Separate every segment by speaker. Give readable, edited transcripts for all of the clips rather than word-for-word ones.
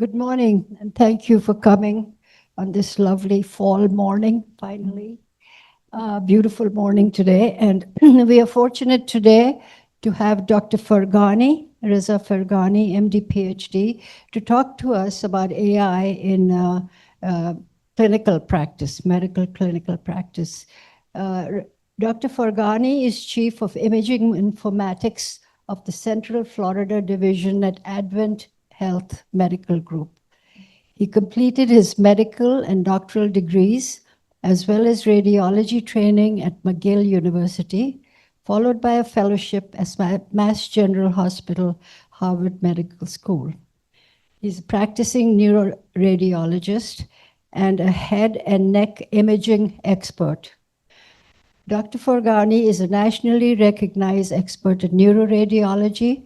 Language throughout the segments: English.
Speaker 1: Good morning, and thank you for coming on this lovely fall morning, finally. Beautiful morning today. And we are fortunate today to have Dr. Forghani, Reza Forghani, MD, PhD, to talk to us about AI in clinical practice, medical clinical practice. Dr. Forghani is Chief of Imaging Informatics of the Central Florida Division at Advent Health Medical Group. He completed his medical and doctoral degrees as well as radiology training at McGill University, followed by a fellowship at Mass General Hospital, Harvard Medical School. He's a practicing neuroradiologist and a head and neck imaging expert. Dr. Forghani is a nationally recognized expert in neuroradiology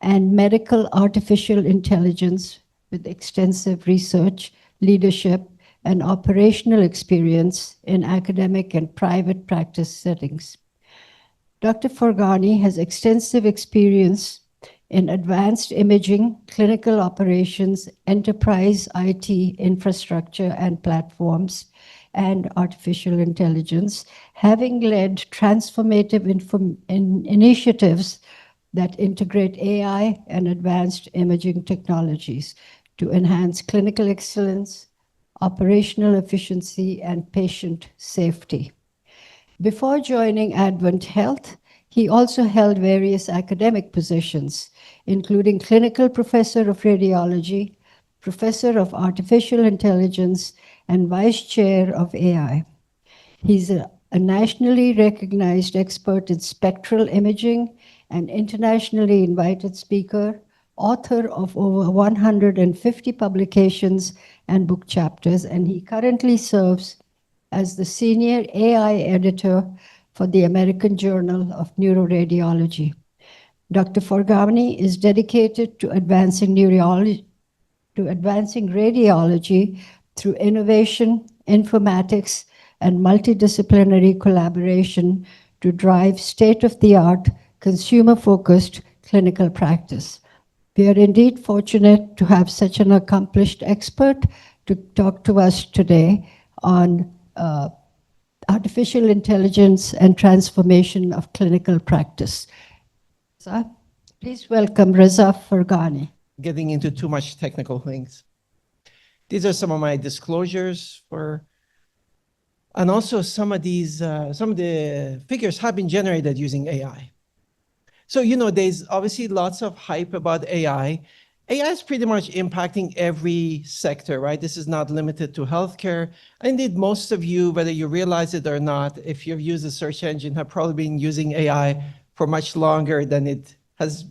Speaker 1: and medical artificial intelligence with extensive research, leadership, and operational experience in academic and private practice settings. Dr. Forghani has extensive experience in advanced imaging, clinical operations, enterprise IT infrastructure and platforms, and artificial intelligence, having led transformative initiatives that integrate AI and advanced imaging technologies to enhance clinical excellence, operational efficiency, and patient safety. Before joining Advent Health, he also held various academic positions, including clinical professor of radiology, professor of artificial intelligence, and vice chair of AI. He's a nationally recognized expert in spectral imaging and internationally invited speaker, author of over 150 publications and book chapters, and he currently serves as the senior AI editor for the American Journal of Neuroradiology. Dr. Forghani is dedicated to advancing radiology through innovation, informatics, and multidisciplinary collaboration to drive state-of-the-art, consumer-focused clinical practice. We are indeed fortunate to have such an accomplished expert to talk to us today on artificial intelligence and transformation of clinical practice. So, please welcome Reza Forghani.
Speaker 2: Getting into too much technical things. These are some of my disclosures and also some of the figures have been generated using AI. So, there's obviously lots of hype about AI. AI is pretty much impacting every sector, right? This is not limited to healthcare. Indeed, most of you, whether you realize it or not, if you've used a search engine, have probably been using AI for much longer than it has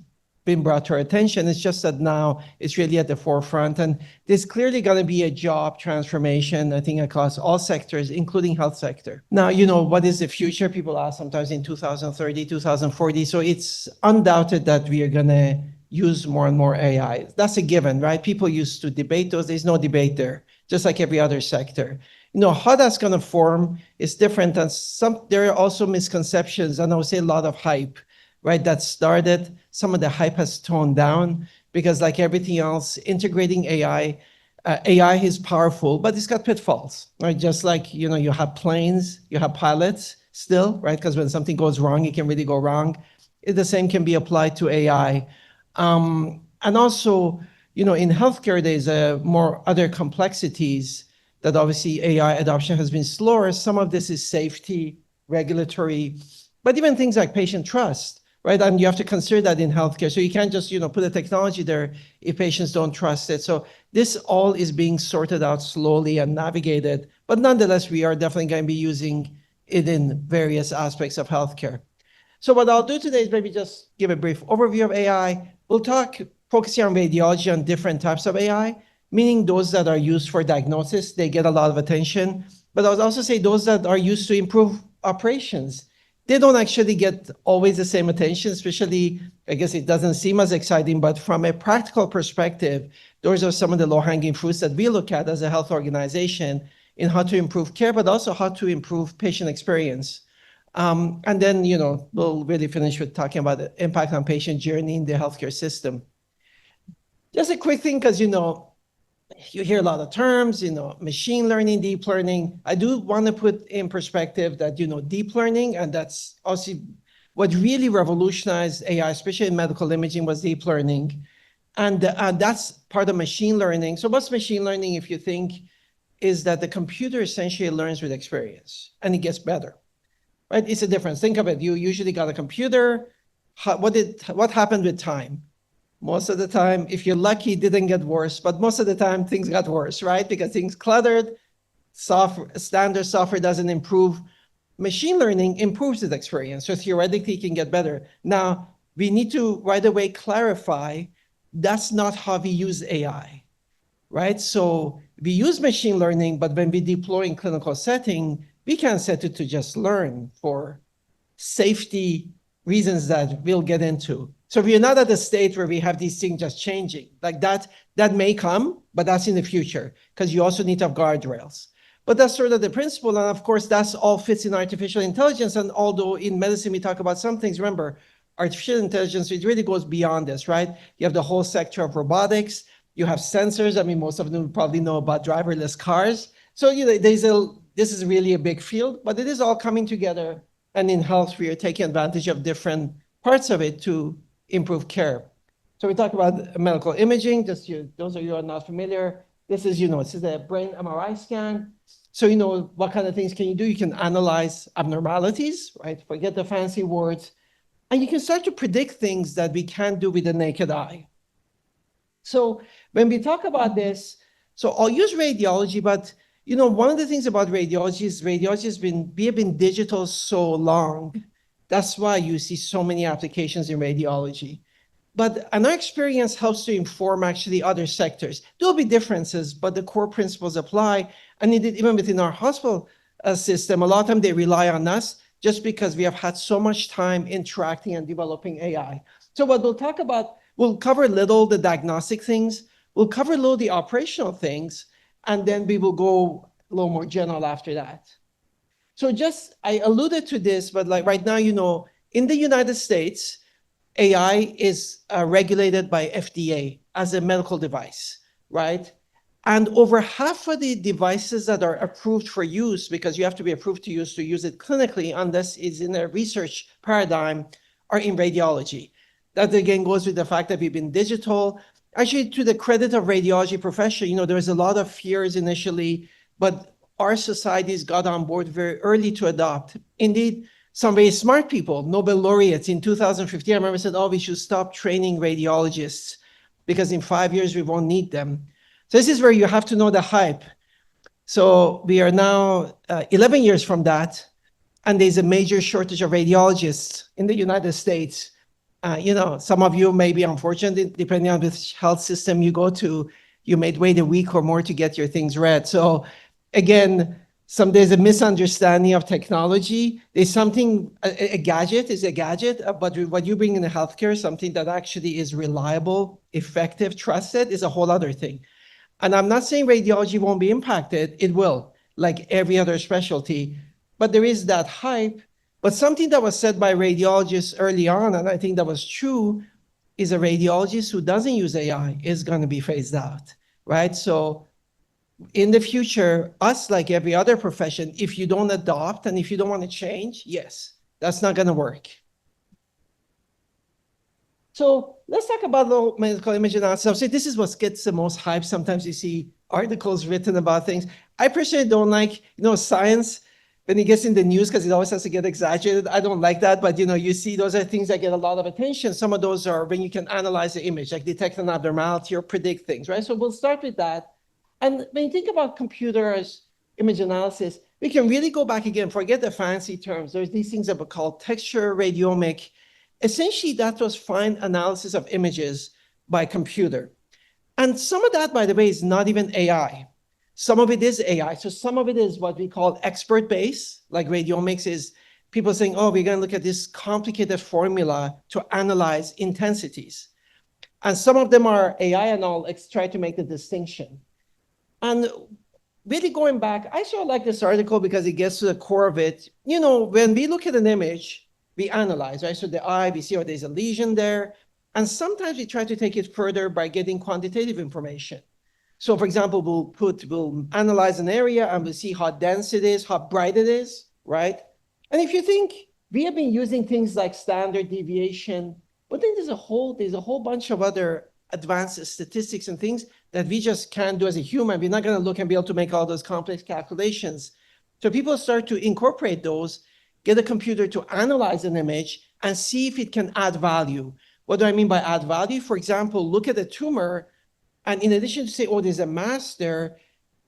Speaker 2: been brought to our attention. It's just that now it's really at the forefront. And there's clearly going to be a job transformation, I think, across all sectors, including health sector. Now, what is the future? People ask sometimes in 2030, 2040. So it's undoubted that we are going to use more and more AI. That's a given, right? People used to debate those. There's no debate there, just like every other sector. How that's going to form is different. And there are also misconceptions, and I would say a lot of hype, right? That started. Some of the hype has toned down because, like everything else, integrating AI is powerful, but it's got pitfalls, right? Just like, you have planes, you have pilots still, right? Because when something goes wrong, it can really go wrong. The same can be applied to AI. And also, in healthcare, there's more other complexities that obviously AI adoption has been slower. Some of this is safety, regulatory, but even things like patient trust, right? And you have to consider that in healthcare. So you can't just, put a technology there if patients don't trust it. So this all is being sorted out slowly and navigated. But nonetheless, we are definitely going to be using it in various aspects of healthcare. So what I'll do today is maybe just give a brief overview of AI. We'll talk focusing on radiology on different types of AI, meaning those that are used for diagnosis, they get a lot of attention. But I would also say those that are used to improve operations, they don't actually get always the same attention, especially, I guess it doesn't seem as exciting, but from a practical perspective, those are some of the low-hanging fruits that we look at as a health organization in how to improve care, but also how to improve patient experience. And then, we'll really finish with talking about the impact on patient journey in the healthcare system. Just a quick thing, because, You hear a lot of terms, machine learning, deep learning. I do want to put in perspective that, deep learning, and that's also what really revolutionized AI, especially in medical imaging, was deep learning. And that's part of machine learning. So what's machine learning, if you think, is that the computer essentially learns with experience and it gets better, right? It's a difference. Think of it. You usually got a computer. What happened with time? Most of the time, if you're lucky, it didn't get worse, but most of the time things got worse, right? Because things cluttered, standard software doesn't improve. Machine learning improves its experience, so theoretically it can get better. Now, we need to right away clarify that's not how we use AI, right? So we use machine learning, but when we deploy in clinical setting, we can set it to just learn for safety reasons that we'll get into. So we're not at a state where we have these things just changing. Like that may come, but that's in the future, because you also need to have guardrails. But that's sort of the principle. And of course, that's all fits in artificial intelligence. And although in medicine, we talk about some things, remember, artificial intelligence, it really goes beyond this, right? You have the whole sector of robotics. You have sensors. I mean, most of them probably know about driverless cars. So this is really a big field, but it is all coming together. And in health, we are taking advantage of different parts of it to improve care. So we talk about medical imaging. Just those of you who are not familiar, this is a brain MRI scan. So what kind of things can you do? You can analyze abnormalities, right? Forget the fancy words. And you can start to predict things that we can't do with the naked eye. So when we talk about this, so I'll use radiology, but one of the things about radiology is we have been digital so long. That's why you see so many applications in radiology. But our experience helps to inform actually other sectors. There'll be differences, but the core principles apply. And even within our hospital system, a lot of time they rely on us just because we have had so much time interacting and developing AI. So what we'll talk about, we'll cover a little the diagnostic things, we'll cover a little the operational things, and then we will go a little more general after that. So I alluded to this, but like right now, in the United States, AI is regulated by FDA as a medical device, right? And over half of the devices that are approved for use, because you have to be approved to use it clinically, unless it's in a research paradigm, are in radiology. That again goes with the fact that we've been digital. Actually, to the credit of radiology profession, there was a lot of fears initially, but our societies got on board very early to adopt. Indeed, some very smart people, Nobel laureates in 2015, I remember said, we should stop training radiologists because in 5 years we won't need them. So this is where you have to know the hype. So we are now 11 years from that, and there's a major shortage of radiologists in the United States. Some of you may be unfortunate, depending on which health system you go to, you may wait a week or more to get your things read. So again, there's a misunderstanding of technology. There's something, a gadget is a gadget, but what you bring in the healthcare, something that actually is reliable, effective, trusted, is a whole other thing. And I'm not saying radiology won't be impacted. It will, like every other specialty. But there is that hype. But something that was said by radiologists early on, and I think that was true, is a radiologist who doesn't use AI is going to be phased out, right? So in the future, us, like every other profession, if you don't adopt and if you don't want to change, yes, that's not going to work. So let's talk about the medical image analysis. So this is what gets the most hype. Sometimes you see articles written about things. I personally don't like, science when it gets in the news because it always has to get exaggerated. I don't like that, but you see those are things that get a lot of attention. Some of those are when you can analyze the image, like detect an abnormality or predict things, right? So we'll start with that. And when you think about computers, image analysis, we can really go back again, forget the fancy terms. There's these things that are called texture radiomic. Essentially, that was fine analysis of images by computer. And some of that, by the way, is not even AI. Some of it is AI. So some of it is what we call expert base, like radiomics is people saying, we're going to look at this complicated formula to analyze intensities. And some of them are AI, and I'll try to make the distinction. And really going back, I sort of like this article because it gets to the core of it. When we look at an image, we analyze, right? So the eye, we see there's a lesion there. And sometimes we try to take it further by getting quantitative information. So for example, we'll analyze an area and we'll see how dense it is, how bright it is, right? And if you think, we have been using things like standard deviation, but then there's a whole bunch of other advanced statistics and things that we just can't do as a human. We're not going to look and be able to make all those complex calculations. So people start to incorporate those, get a computer to analyze an image and see if it can add value. What do I mean by add value? For example, look at a tumor, and in addition to say, oh, there's a mass there,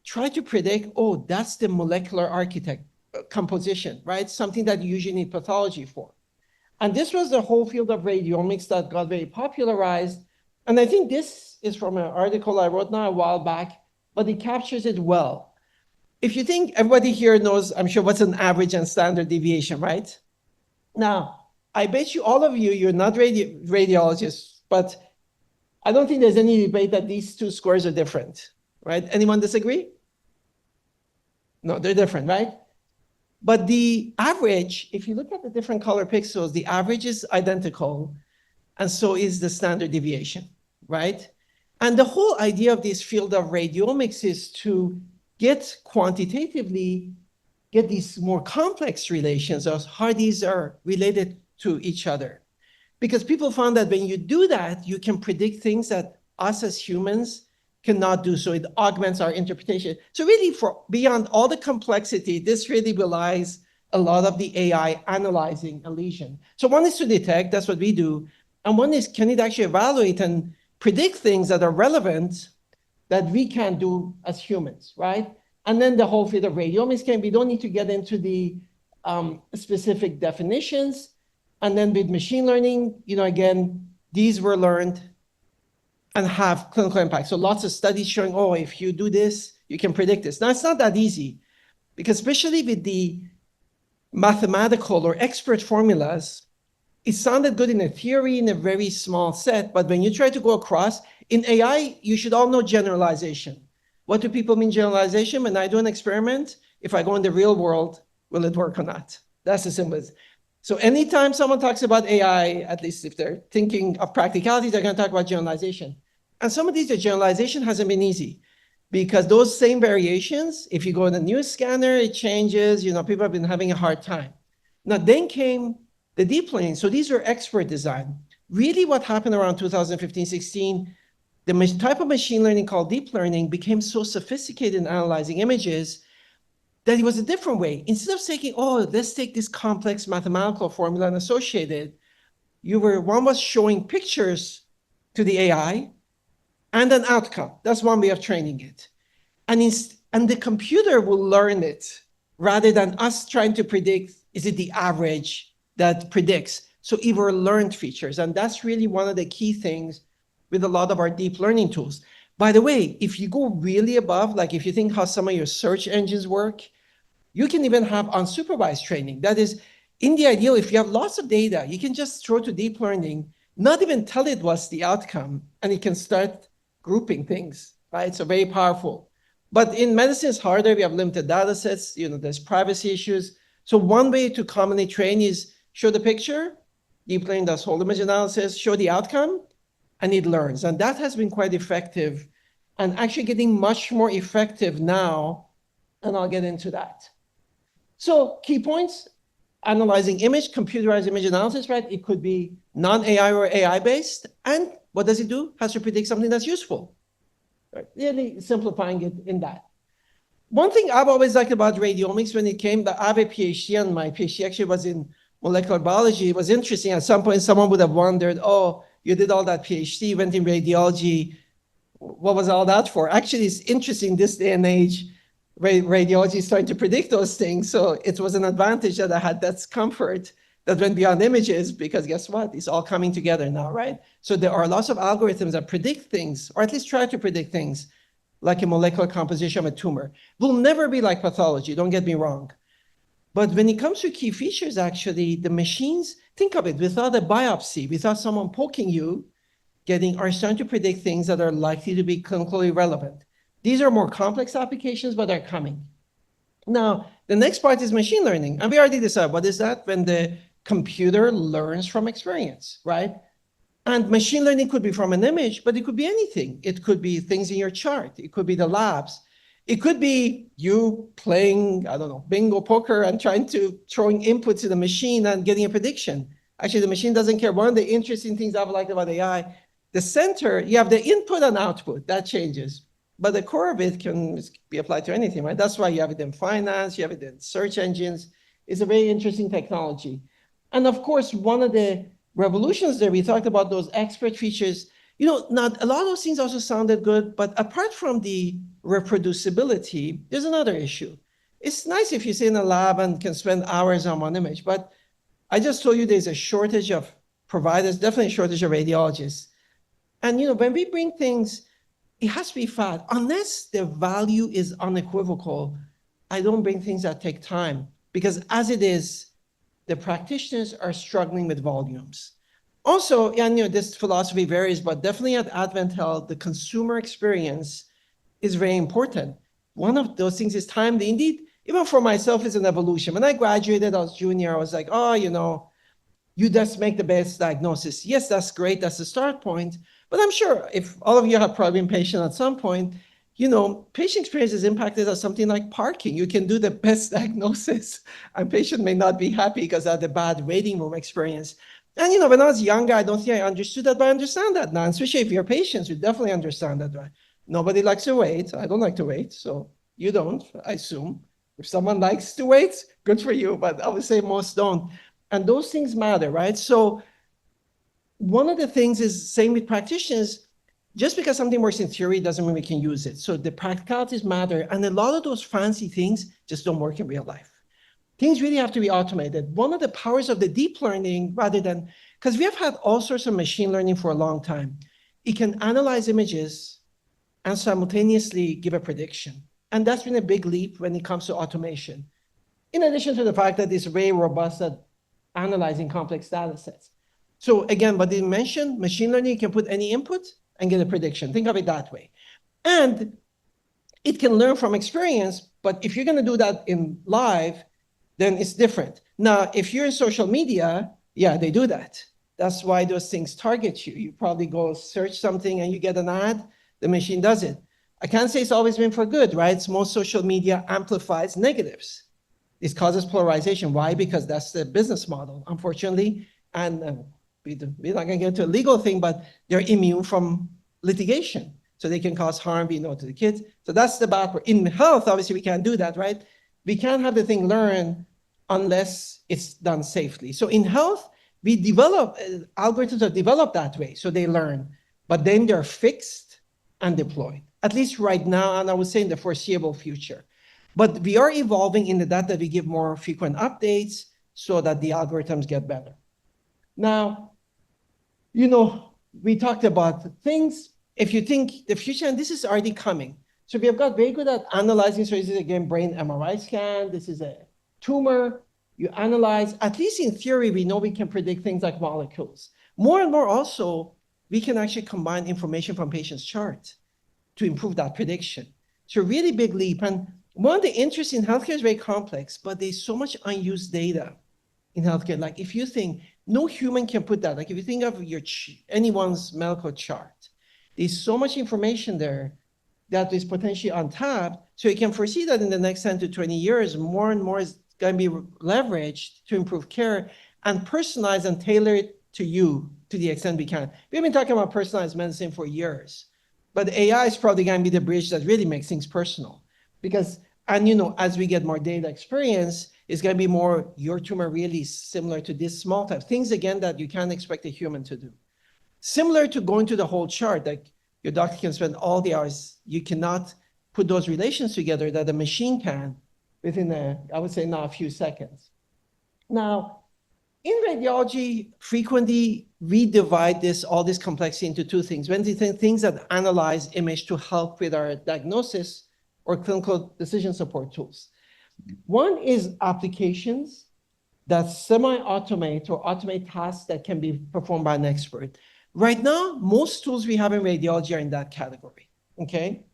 Speaker 2: try to predict, oh, that's the molecular architect composition, right? Something that you usually need pathology for. And this was the whole field of radiomics that got very popularized. And I think this is from an article I wrote now a while back, but it captures it well. If you think, everybody here knows, I'm sure, what's an average and standard deviation, right? Now, I bet you, all of you, you're not radiologists, but I don't think there's any debate that these two scores are different, right? Anyone disagree? No, they're different, right? But the average, if you look at the different color pixels, the average is identical, and so is the standard deviation, right? And the whole idea of this field of radiomics is to get quantitatively, get these more complex relations of how these are related to each other. Because people found that when you do that, you can predict things that us as humans cannot do. So it augments our interpretation. So really, for beyond all the complexity, this really belies a lot of the AI analyzing a lesion. So one is to detect, that's what we do. And one is, can it actually evaluate and predict things that are relevant that we can do as humans, right? And then the whole field of radiomics we don't need to get into the specific definitions. And then with machine learning, again, these were learned and have clinical impact. So lots of studies showing, oh, if you do this, you can predict this. Now, it's not that easy, because especially with the mathematical or expert formulas, it sounded good in a theory in a very small set, but when you try to go across, in AI, you should all know generalization. What do people mean generalization? When I do an experiment, if I go in the real world, will it work or not? That's the simplest. So anytime someone talks about AI, at least if they're thinking of practicalities, they're going to talk about generalization. And some of these, the generalization hasn't been easy, because those same variations, if you go in a new scanner, it changes, people have been having a hard time. Now, then came the deep learning. So these are expert design. Really what happened around 2015, 16, the type of machine learning called deep learning became so sophisticated in analyzing images that it was a different way. Instead of saying, oh, let's take this complex mathematical formula and associate it, one was showing pictures to the AI and an outcome. That's one way of training it. And the computer will learn it rather than us trying to predict, is it the average that predicts? So either learned features. And that's really one of the key things with a lot of our deep learning tools. By the way, if you go really above, like if you think how some of your search engines work, you can even have unsupervised training. That is, in the ideal, if you have lots of data, you can just throw to deep learning, not even tell it what's the outcome, and it can start grouping things, right? So very powerful. But in medicine, it's harder. We have limited data sets. There's privacy issues. So one way to commonly train is show the picture, deep learning does whole image analysis, show the outcome, and it learns. And that has been quite effective, and actually getting much more effective now, and I'll get into that. So key points, analyzing image, computerized image analysis, right? It could be non-AI or AI-based. And what does it do? Has to predict something that's useful. Right? Really simplifying it in that. One thing I've always liked about radiomics when it came, I have a PhD, and my PhD actually was in molecular biology. It was interesting. At some point, someone would have wondered, oh, you did all that PhD, went in radiology. What was all that for? Actually, it's interesting this day and age. Radiology is trying to predict those things. So it was an advantage that I had that comfort that went beyond images, because guess what? It's all coming together now, right? So there are lots of algorithms that predict things, or at least try to predict things, like a molecular composition of a tumor. Will never be like pathology, don't get me wrong. But when it comes to key features, actually, the machines, think of it, without a biopsy, without someone poking you, are starting to predict things that are likely to be clinically relevant. These are more complex applications, but they're coming. Now, the next part is machine learning. And we already decided, what is that? When the computer learns from experience, right? And machine learning could be from an image, but it could be anything. It could be things in your chart. It could be the labs. It could be you playing, I don't know, bingo poker and trying to throwing inputs to the machine and getting a prediction. Actually, the machine doesn't care. One of the interesting things I've liked about AI, the center, you have the input and output. That changes. But the core of it can be applied to anything, right? That's why you have it in finance, you have it in search engines. It's a very interesting technology. And of course, one of the revolutions there, we talked about those expert features. Not a lot of those things also sounded good, but apart from the reproducibility, there's another issue. It's nice if you sit in a lab and can spend hours on one image, but I just told you there's a shortage of providers, definitely a shortage of radiologists. And when we bring things, it has to be fast. Unless the value is unequivocal, I don't bring things that take time, because as it is, the practitioners are struggling with volumes. Also, and this philosophy varies, but definitely at Advent Health, the consumer experience is very important. One of those things is timely. Indeed, even for myself, it's an evolution. When I graduated, I was junior, I was like, oh, you just make the best diagnosis. Yes, that's great. That's the start point. But I'm sure if all of you have probably been patient at some point, patient experience is impacted as something like parking. You can do the best diagnosis, and patient may not be happy because they had a bad waiting room experience. And when I was younger, I don't think I understood that, but I understand that now. And especially if you're patients, you definitely understand that, right? Nobody likes to wait. I don't like to wait, so you don't, I assume. If someone likes to wait, good for you, but I would say most don't. And those things matter, right? So one of the things is, same with practitioners, just because something works in theory doesn't mean we can use it. So the practicalities matter. And a lot of those fancy things just don't work in real life. Things really have to be automated. One of the powers of the deep learning, because we have had all sorts of machine learning for a long time, it can analyze images and simultaneously give a prediction. And that's been a big leap when it comes to automation. In addition to the fact that it's very robust at analyzing complex data sets. So again, what did you mention? Machine learning, you can put any input and get a prediction. Think of it that way. And it can learn from experience, but if you're going to do that in live, then it's different. Now, if you're in social media, yeah, they do that. That's why those things target you. You probably go search something and you get an ad, the machine does it. I can't say it's always been for good, right? Most social media amplifies negatives. It causes polarization. Why? Because that's the business model, unfortunately. And we're not going to get to a legal thing, but they're immune from litigation. So they can cause harm, to the kids. So that's the backward. In health, obviously, we can't do that, right? We can't have the thing learn unless it's done safely. So in health, we develop, algorithms are developed that way. So they learn, but then they're fixed and deployed, at least right now, and I would say in the foreseeable future. But we are evolving in that we give more frequent updates so that the algorithms get better. Now, we talked about things. If you think the future, and this is already coming. So we have got very good at analyzing. So this is, again, brain MRI scan. This is a tumor. You analyze. At least in theory, we know we can predict things like molecules. More and more also, we can actually combine information from patients' charts to improve that prediction. So really big leap. And one of the interests in healthcare is very complex, but there's so much unused data in healthcare. Like if you think, no human can put that. Like if you think of anyone's medical chart, there's so much information there that is potentially untapped. So you can foresee that in the next 10 to 20 years, more and more is going to be leveraged to improve care and personalize and tailor it to you to the extent we can. We've been talking about personalized medicine for years, but AI is probably going to be the bridge that really makes things personal. Because, and as we get more data experience, it's going to be more, your tumor really similar to this small type. Things, again, that you can't expect a human to do. Similar to going to the whole chart, like your doctor can spend all the hours. You cannot put those relations together that a machine can within I would say now, a few seconds. Now, in radiology, frequently we divide all this complexity into two things. When things that analyze image to help with our diagnosis or clinical decision support tools. One is applications that semi-automate or automate tasks that can be performed by an expert. Right now, most tools we have in radiology are in that category, okay?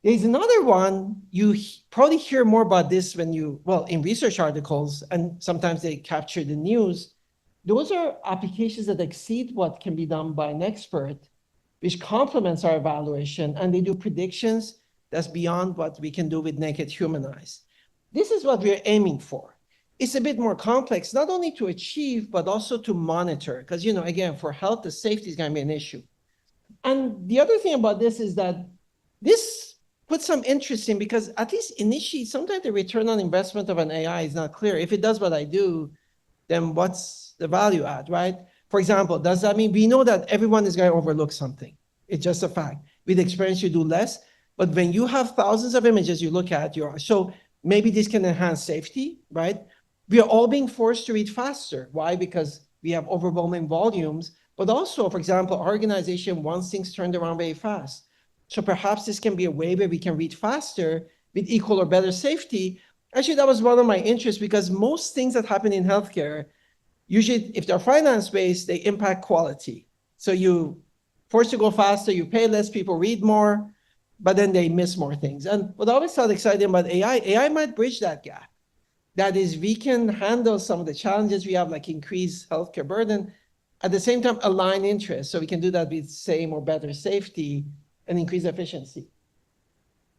Speaker 2: There's another one, you probably hear more about this when in research articles, and sometimes they capture the news. those are applications that exceed what can be done by an expert, which complements our evaluation, and they do predictions that's beyond what we can do with naked human eyes. This is what we're aiming for. It's a bit more complex, not only to achieve, but also to monitor. Because, again, for health, the safety is going to be an issue. And the other thing about this is that this puts some interest in, because at least initially, sometimes the return on investment of an AI is not clear. If it does what I do, then what's the value add, right? For example, does that mean we know that everyone is going to overlook something? It's just a fact. With experience, you do less. But when you have thousands of images you look at, so maybe this can enhance safety, right? We are all being forced to read faster. Why? Because we have overwhelming volumes. But also, for example, our organization wants things turned around very fast. So perhaps this can be a way where we can read faster with equal or better safety. Actually, that was one of my interests, because most things that happen in healthcare, usually if they're finance-based, they impact quality. So you force to go faster, you pay less, people read more, but then they miss more things. And what I always thought exciting about AI might bridge that gap. That is, we can handle some of the challenges we have, like increased healthcare burden, at the same time align interests. So we can do that with same or better safety and increase efficiency.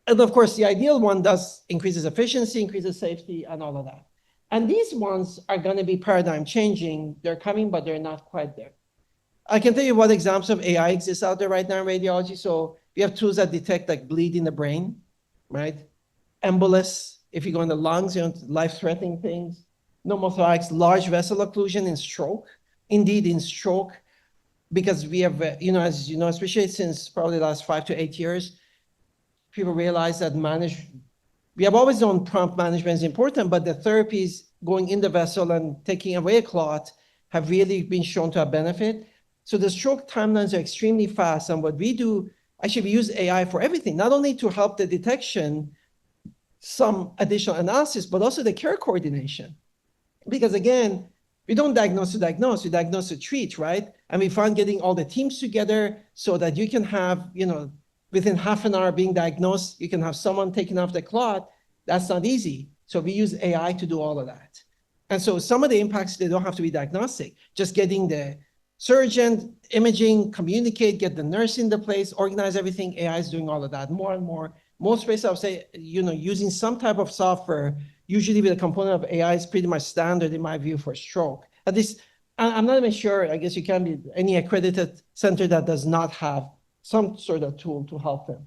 Speaker 2: And of course, the ideal one does increases efficiency, increases safety, and all of that. And these ones are going to be paradigm changing. They're coming, but they're not quite there. I can tell you what examples of AI exist out there right now in radiology. So we have tools that detect like bleed in the brain, right? Embolus, if you go in the lungs, life-threatening things. Pneumothorax, large vessel occlusion in stroke. Indeed, in stroke, because we have, as you know, especially since probably the last 5 to 8 years, people realize that we have always known prompt management is important, but the therapies going in the vessel and taking away a clot have really been shown to have benefit. So the stroke timelines are extremely fast. And what we do, actually, we use AI for everything, not only to help the detection, some additional analysis, but also the care coordination. Because again, we don't diagnose to diagnose, we diagnose to treat, right? And we found getting all the teams together so that you can have, within half an hour being diagnosed, you can have someone taking off the clot. That's not easy. So we use AI to do all of that. And so some of the impacts, they don't have to be diagnostic. Just getting the surgeon, imaging, communicate, get the nurse into place, organize everything. AI is doing all of that more and more. Most places, I would say, using some type of software, usually with a component of AI, is pretty much standard in my view for stroke. At least, I'm not even sure, I guess you can't be any accredited center that does not have some sort of tool to help them.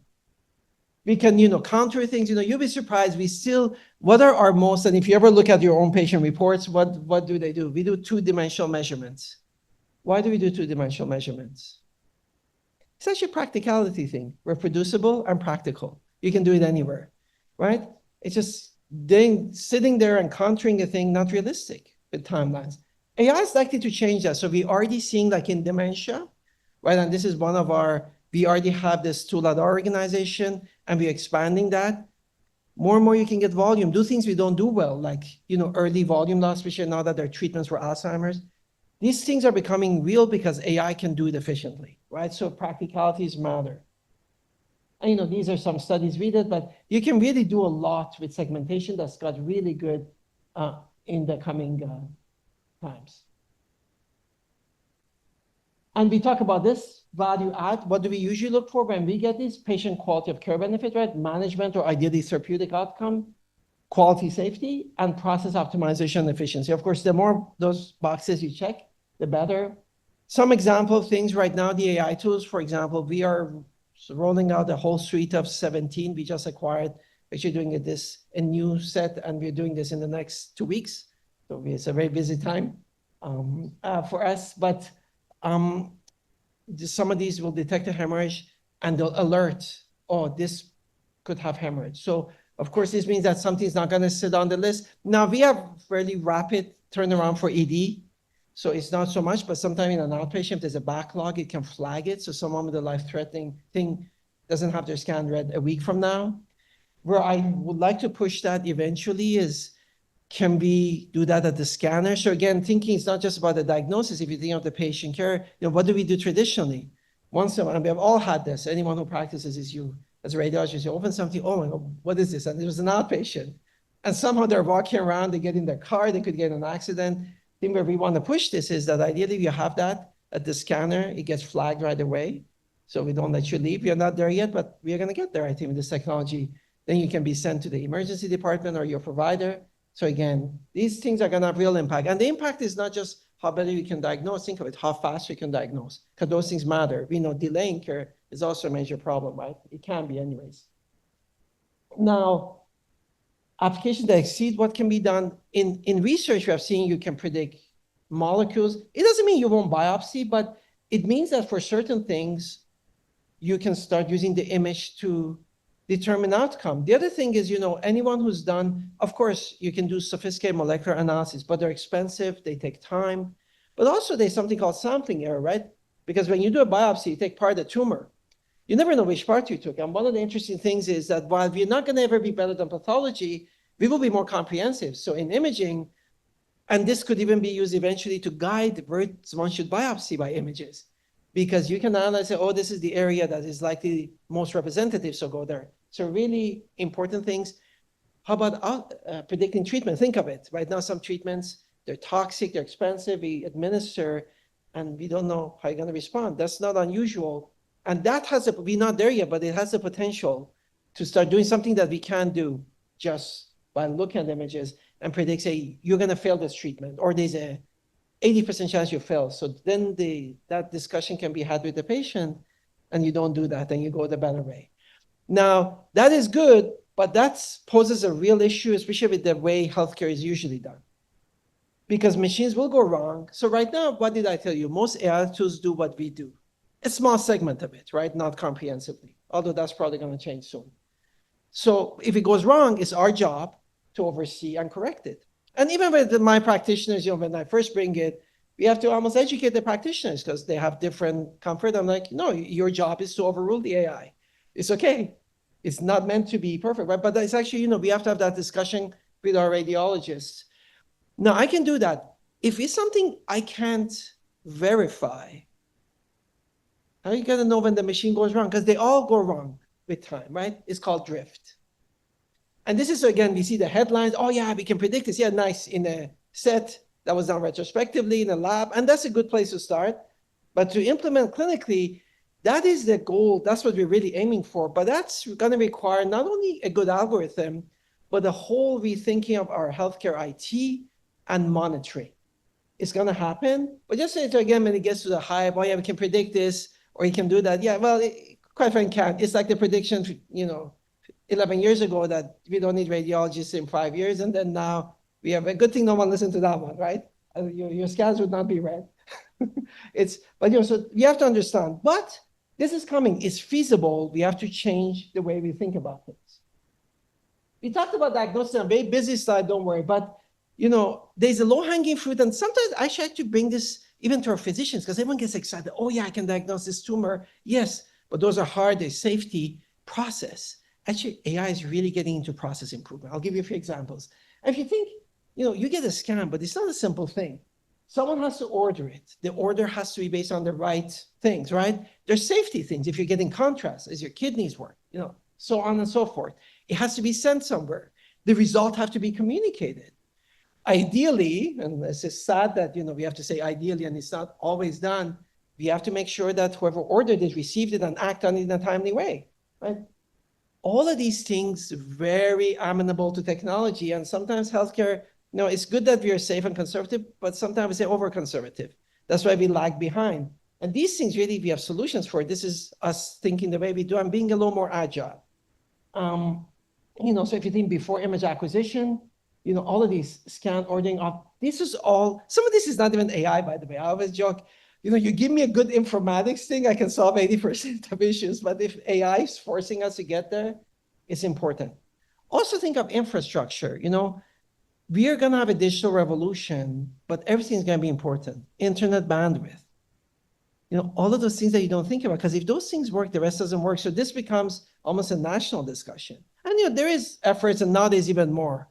Speaker 2: We can, counter things. You'll be surprised. What are our most, and if you ever look at your own patient reports, what do they do? We do 2-dimensional measurements. Why do we do 2-dimensional measurements? It's actually a practicality thing. Reproducible and practical. You can do it anywhere, right? It's just sitting there and countering a thing, not realistic with timelines. AI is likely to change that. So we're already seeing, like in dementia, right? And this is we already have this tool at our organization, and we're expanding that. More and more you can get volume, do things we don't do well, like, early volume loss, especially now that there are treatments for Alzheimer's. These things are becoming real because AI can do it efficiently, right? So practicalities matter. And, these are some studies we did, but you can really do a lot with segmentation that's got really good in the coming times. And we talk about this value add. What do we usually look for when we get this? Patient quality of care benefit, right? Management or ideally therapeutic outcome, quality safety, and process optimization and efficiency. Of course, the more those boxes you check, the better. Some example of things right now, the AI tools, for example, we are rolling out a whole suite of 17. We just acquired, actually doing a new set, and we're doing this in the next 2 weeks. So it's a very busy time for us, but some of these will detect a hemorrhage and they'll alert, oh, this could have hemorrhage. So of course, this means that something's not going to sit on the list. Now, we have fairly rapid turnaround for ED. So it's not so much, but sometimes in an outpatient, if there's a backlog, it can flag it. So someone with a life-threatening thing doesn't have their scan read a week from now. Where I would like to push that eventually is, can we do that at the scanner? So again, thinking it's not just about the diagnosis. If you think of the patient care, what do we do traditionally? Once in a while, and we have all had this. Anyone who practices is you. As a radiologist, you open something, oh my God, what is this? And it was an outpatient. And somehow they're walking around, they get in their car, they could get in an accident. thing where we want to push this is that ideally you have that at the scanner, it gets flagged right away. So we don't let you leave. You're not there yet, but we are going to get there, I think, with this technology. Then you can be sent to the emergency department or your provider. So again, these things are going to have real impact. And the impact is not just how better you can diagnose, think of it, how fast you can diagnose, because those things matter. We know delaying care is also a major problem, right? It can be anyways. Now, applications that exceed what can be done in research, we have seen you can predict molecules. It doesn't mean you won't biopsy, but it means that for certain things, you can start using the image to determine outcome. The other thing is, anyone who's done, of course, you can do sophisticated molecular analysis, but they're expensive, they take time. But also there's something called sampling error, right? Because when you do a biopsy, you take part of the tumor. You never know which part you took. And one of the interesting things is that while we're not gonna ever be better than pathology, we will be more comprehensive. So in imaging, and this could even be used eventually to guide where one should biopsy by images. Because you can analyze, oh, this is the area that is likely most representative, so go there. So really important things. How about predicting treatment? Think of it. Right now, some treatments, they're toxic, they're expensive, we administer, and we don't know how you're going to respond. That's not unusual. And that has, we're not there yet, but it has the potential to start doing something that we can't do just by looking at images and predict, say, you're going to fail this treatment, or there's a 80% chance you fail. So then that discussion can be had with the patient, and you don't do that, and you go the better way. Now, that is good, but that poses a real issue, especially with the way healthcare is usually done. Because machines will go wrong. So right now, what did I tell you? Most AI tools do what we do. A small segment of it, right? Not comprehensively, although that's probably going to change soon. So if it goes wrong, it's our job to oversee and correct it. And even with my practitioners, when I first bring it, we have to almost educate the practitioners because they have different comfort. I'm like, no, your job is to overrule the AI. It's okay. It's not meant to be perfect, right? But it's actually, we have to have that discussion with our radiologists. Now, I can do that. If it's something I can't verify, how are you going to know when the machine goes wrong? Because they all go wrong with time, right? It's called drift. And this is, again, we see the headlines. Oh, yeah, we can predict this. Yeah, nice. In a set that was done retrospectively in a lab. And that's a good place to start. But to implement clinically, that is the goal. That's what we're really aiming for. But that's going to require not only a good algorithm, but a whole rethinking of our healthcare IT and monitoring. It's going to happen. But just again, when it gets to the hype, oh, yeah, we can predict this, or you can do that. Yeah, well, quite frankly, can't. It's like the prediction, 11 years ago that we don't need radiologists in 5 years. And then now we have a good thing no one listened to that one, right? Your scans would not be read. So you have to understand. But this is coming. It's feasible. We have to change the way we think about things. We talked about diagnosis on a very busy slide, don't worry. But, there's a low-hanging fruit. And sometimes I try to bring this even to our physicians because everyone gets excited. Oh, yeah, I can diagnose this tumor. Yes, but those are hard. There's safety process. Actually, AI is really getting into process improvement. I'll give you a few examples. And if you think, you get a scan, but it's not a simple thing. Someone has to order it. The order has to be based on the right things, right? There's safety things. If you're getting contrast, as your kidneys work, so on and so forth. It has to be sent somewhere. The result have to be communicated. Ideally, and this is sad that, we have to say ideally, and it's not always done, we have to make sure that whoever ordered it received it and act on it in a timely way, right? All of these things very amenable to technology, and sometimes healthcare, it's good that we are safe and conservative, but sometimes we say over-conservative. That's why we lag behind. And these things really, we have solutions for it. This is us thinking the way we do and being a little more agile. So if you think before image acquisition, all of these scan ordering up, this is all, some of this is not even AI, by the way. I always joke, you give me a good informatics thing, I can solve 80% of issues. But if AI is forcing us to get there, it's important. Also think of infrastructure. We are going to have a digital revolution, but everything's going to be important. Internet bandwidth. All of those things that you don't think about, because if those things work, the rest doesn't work. So this becomes almost a national discussion. And there is efforts, and now there's even more.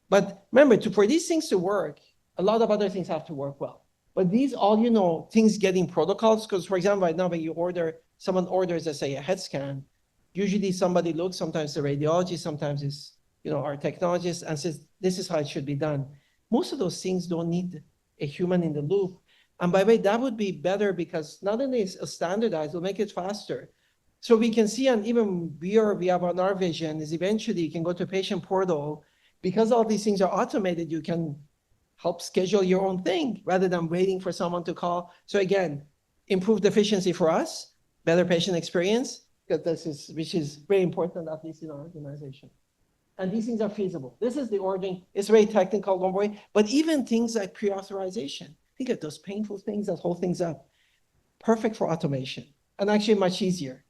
Speaker 2: But remember, for these things to work, a lot of other things have to work well. But these all, things getting protocols, because for example, right now, when someone orders, let's say, a head scan, usually somebody looks, sometimes the radiologist, sometimes it's, our technologist, and says, this is how it should be done. Most of those things don't need a human in the loop. And by the way, that would be better because not only is it standardized, it'll make it faster. So we can see, and even we have on our vision is eventually you can go to a patient portal. Because all these things are automated, you can help schedule your own thing rather than waiting for someone to call. So again, improved efficiency for us, better patient experience, because which is very important, at least in our organization. And these things are feasible. This is the origin. It's very technical, don't worry. But even things like pre-authorization, think of those painful things that hold things up. Perfect for automation, and actually much easier,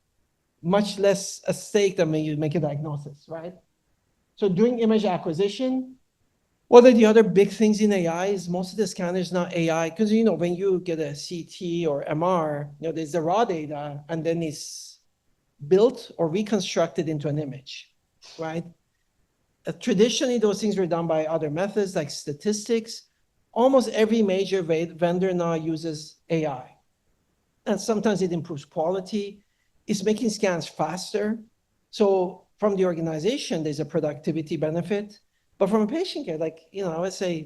Speaker 2: much less a stake than when you make a diagnosis, right? So doing image acquisition, what are the other big things in AI is most of the scanners now AI, because when you get a CT or MR, there's the raw data and then it's built or reconstructed into an image, right? Traditionally, those things were done by other methods like statistics. Almost every major vendor now uses AI. And sometimes it improves quality. It's making scans faster. So from the organization, there's a productivity benefit. But from a patient care, I would say,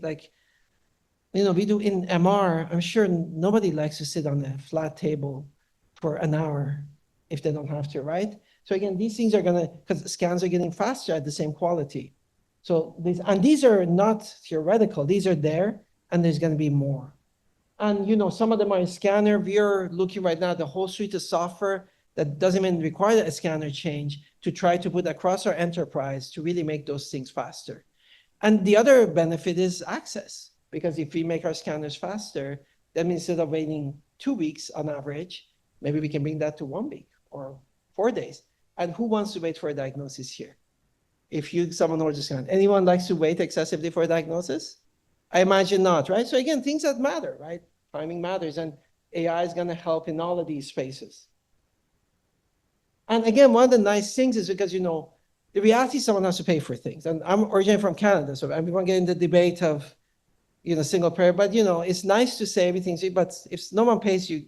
Speaker 2: we do in MR, I'm sure nobody likes to sit on a flat table for an hour if they don't have to, right? So again, these things are because scans are getting faster at the same quality. So these are not theoretical. These are there, and there's going to be more. And some of them are in scanner. We are looking right now at the whole suite of software that doesn't even require a scanner change to try to put across our enterprise to really make those things faster. And the other benefit is access, because if we make our scanners faster, then instead of waiting 2 weeks on average, maybe we can bring that to 1 week or 4 days. And who wants to wait for a diagnosis here? If someone orders a scan, anyone likes to wait excessively for a diagnosis? I imagine not, right? So again, things that matter, right? Timing matters, and AI is going to help in all of these spaces. And again, one of the nice things is because, the reality is someone has to pay for things. And I'm originally from Canada, so we won't get into the debate of, single payer, but, it's nice to say everything's, but if no one pays, you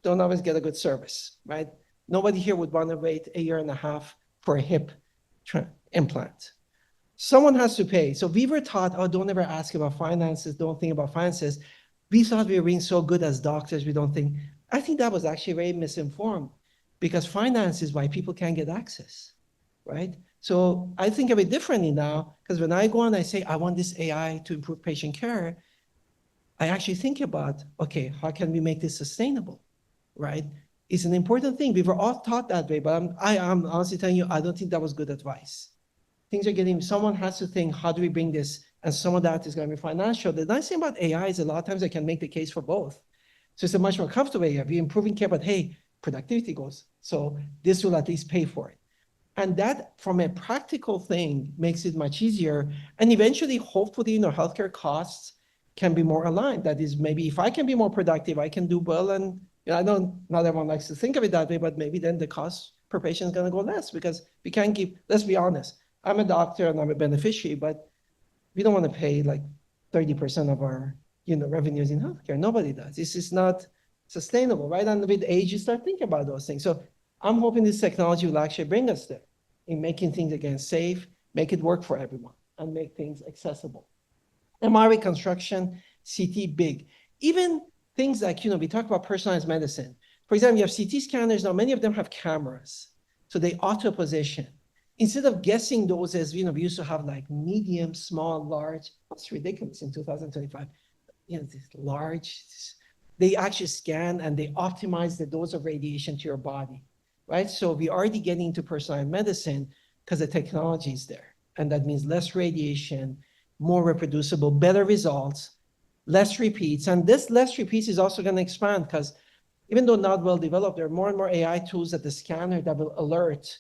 Speaker 2: don't always get a good service, right? Nobody here would want to wait 1.5 years for a hip implant. Someone has to pay. So we were taught, don't ever ask about finances, don't think about finances. We thought we were being so good as doctors, we don't think. I think that was actually very misinformed, because finance is why people can't get access, right? So I think of it differently now, because when I go and I say, I want this AI to improve patient care, I actually think about, okay, how can we make this sustainable, right? It's an important thing. We were all taught that way, but I'm honestly telling you, I don't think that was good advice. Someone has to think, how do we bring this? And some of that is going to be financial. The nice thing about AI is a lot of times I can make the case for both. So it's a much more comfortable way. We're improving care, but hey, productivity goes. So this will at least pay for it. And that, from a practical thing, makes it much easier. And eventually, hopefully, healthcare costs can be more aligned. That is, maybe if I can be more productive, I can do well. And not everyone likes to think of it that way, but maybe then the cost per patient is going to go less, because we can't let's be honest. I'm a doctor and I'm a beneficiary, but we don't want to pay 30% of our revenues in healthcare. Nobody does. This is not sustainable, right? And with age, you start thinking about those things. So I'm hoping this technology will actually bring us there in making things, again, safe, make it work for everyone, and make things accessible. MR reconstruction, CT, big. Even things like, we talk about personalized medicine. For example, you have CT scanners now, many of them have cameras. So they auto-position. Instead of guessing those as, we used to have medium, small, large. It's ridiculous in 2025. This large, they actually scan and they optimize the dose of radiation to your body, right? So we're already getting into personalized medicine because the technology is there. And that means less radiation, more reproducible, better results, less repeats. And this less repeats is also going to expand, because even though not well developed, there are more and more AI tools at the scanner that will alert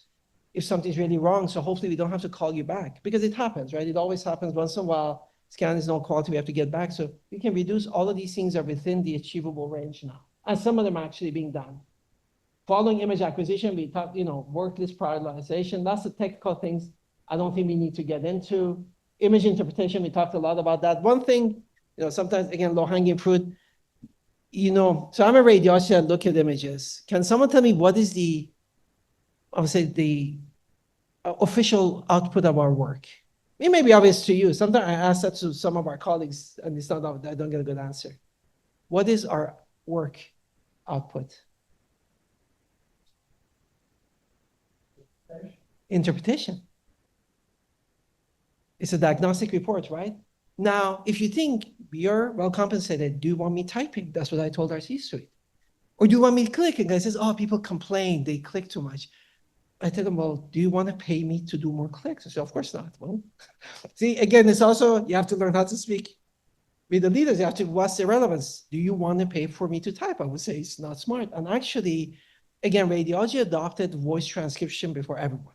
Speaker 2: if something's really wrong. So hopefully we don't have to call you back, because it happens, right? It always happens once in a while. Scan is no quality, we have to get back. So we can reduce. All of these things are within the achievable range now. And some of them are actually being done. Following image acquisition, we talked, work list prioritization. Lots of technical things I don't think we need to get into. Image interpretation, we talked a lot about that. One thing, sometimes, again, low-hanging fruit, so I'm a radiologist, I look at images. Can someone tell me what is the official output of our work? It may be obvious to you. Sometimes I ask that to some of our colleagues, and it's not I don't get a good answer. What is our work output? Interpretation. It's a diagnostic report, right? Now, if you think you're well compensated, do you want me typing? That's what I told our C-suite. Or do you want me clicking? I says, oh, people complain, they click too much. I tell them, well, do you want to pay me to do more clicks? I say, of course not. Well, see, again, it's also, you have to learn how to speak with the leaders. You have to, what's the relevance? Do you want to pay for me to type? I would say it's not smart. And actually, again, radiology adopted voice transcription before everyone.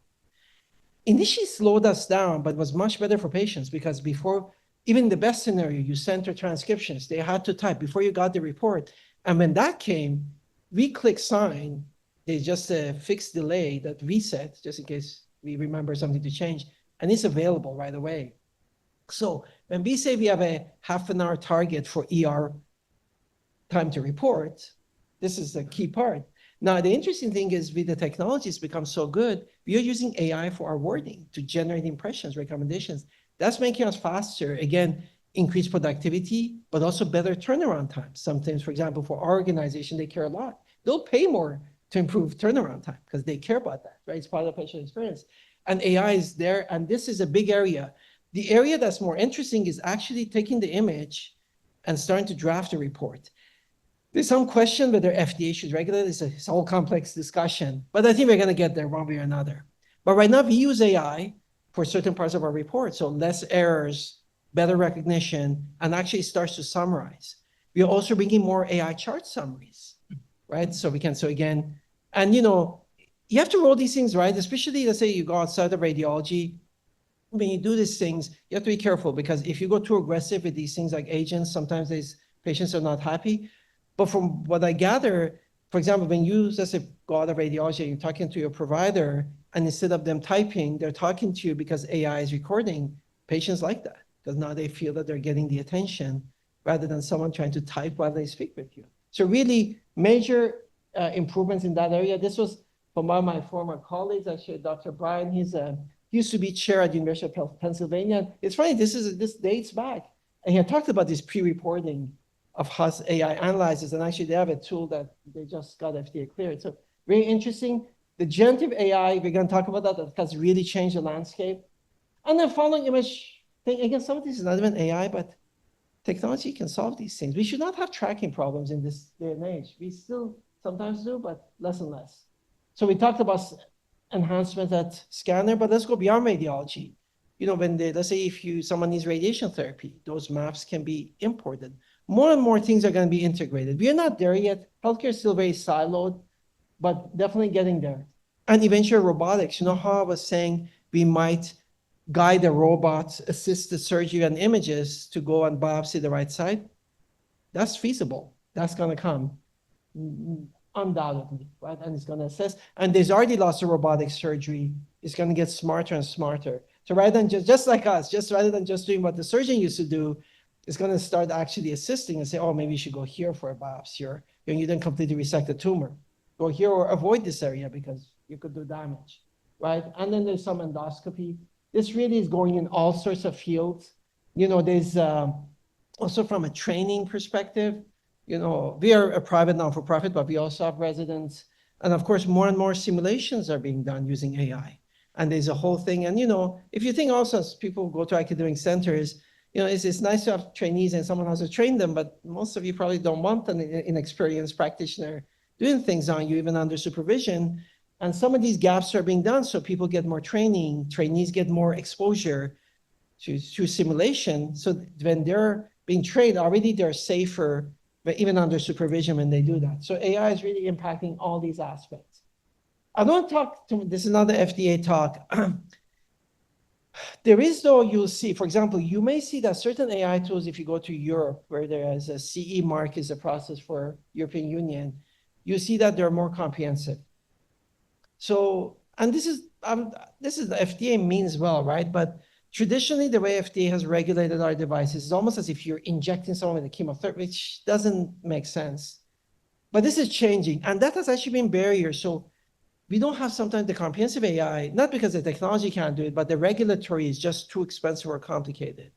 Speaker 2: Initially slowed us down, but was much better for patients because before, even the best scenario, you sent her transcriptions, they had to type before you got the report. And when that came, we click sign, there's just a fixed delay that reset, just in case we remember something to change, and it's available right away. So when we say we have a half an hour target for ER time to report, this is the key part. Now, the interesting thing is with the technology, it's become so good, we are using AI for our wording to generate impressions, recommendations. That's making us faster. Again, increased productivity, but also better turnaround time. Sometimes, for example, for our organization, they care a lot. They'll pay more to improve turnaround time because they care about that, right? It's part of the patient experience. And AI is there, and this is a big area. The area that's more interesting is actually taking the image and starting to draft a report. There's some question whether FDA should regulate it. It's a whole complex discussion, but I think we're going to get there one way or another. But right now, we use AI for certain parts of our report, so less errors, better recognition, and actually starts to summarize. We are also bringing more AI chart summaries, right? So we can, so again, and you know, you have to roll these things, right? Especially, let's say you go outside of radiology, when you do these things, you have to be careful because if you go too aggressive with these things like agents, sometimes these patients are not happy. But from what I gather, for example, when you, let's say, go out of radiology, you're talking to your provider, and instead of them typing, they're talking to you because AI is recording. Patients like that because now they feel that they're getting the attention rather than someone trying to type while they speak with you. So really major improvements in that area. This was from one of my former colleagues, actually, Dr. Brian. He used to be chair at the University of Pennsylvania. It's funny, this dates back. And he had talked about this pre-reporting of how AI analyzes, and actually they have a tool that they just got FDA cleared. So very interesting. The generative AI, we're going to talk about that has really changed the landscape. And then following image thing, again, some of this is not even AI, but technology can solve these things. We should not have tracking problems in this day and age. We still sometimes do, but less and less. So we talked about enhancement at scanner, but let's go beyond radiology. You know, when let's say if someone needs radiation therapy, those maps can be imported. More and more things are going to be integrated. We are not there yet. Healthcare is still very siloed, but definitely getting there. And eventually robotics, you know how I was saying we might guide a robot, assist the surgery and images to go and biopsy the right side? That's feasible. That's going to come undoubtedly, right? And it's going to assess. And there's already lots of robotic surgery. It's going to get smarter and smarter. So rather than just like us, rather than just doing what the surgeon used to do, it's going to start actually assisting and say, oh, maybe you should go here for a biopsy, or you didn't completely resect the tumor. Go here or avoid this area because you could do damage, right? And then there's some endoscopy. This really is going in all sorts of fields. You know, there's also from a training perspective, you know, we are a private non-for-profit, but we also have residents. And of course, more and more simulations are being done using AI. And there's a whole thing. And, you know, if you think also as people go to academic centers, you know, it's nice to have trainees and someone has to train them, but most of you probably don't want an inexperienced practitioner doing things on you, even under supervision. And some of these gaps are being done so people get more training, trainees get more exposure to simulation. So when they're being trained, already they're safer, but even under supervision when they do that. So AI is really impacting all these aspects. I don't talk to, this is another FDA talk. There is, though, you'll see, for example, you may see that certain AI tools, if you go to Europe, where there is a CE mark is a process for European Union, you see that they're more comprehensive. So, and this is the FDA means well, right? But traditionally, the way FDA has regulated our devices is almost as if you're injecting someone with a chemotherapy, which doesn't make sense. But this is changing, and that has actually been barrier. So we don't have sometimes the comprehensive AI, not because the technology can't do it, but the regulatory is just too expensive or complicated.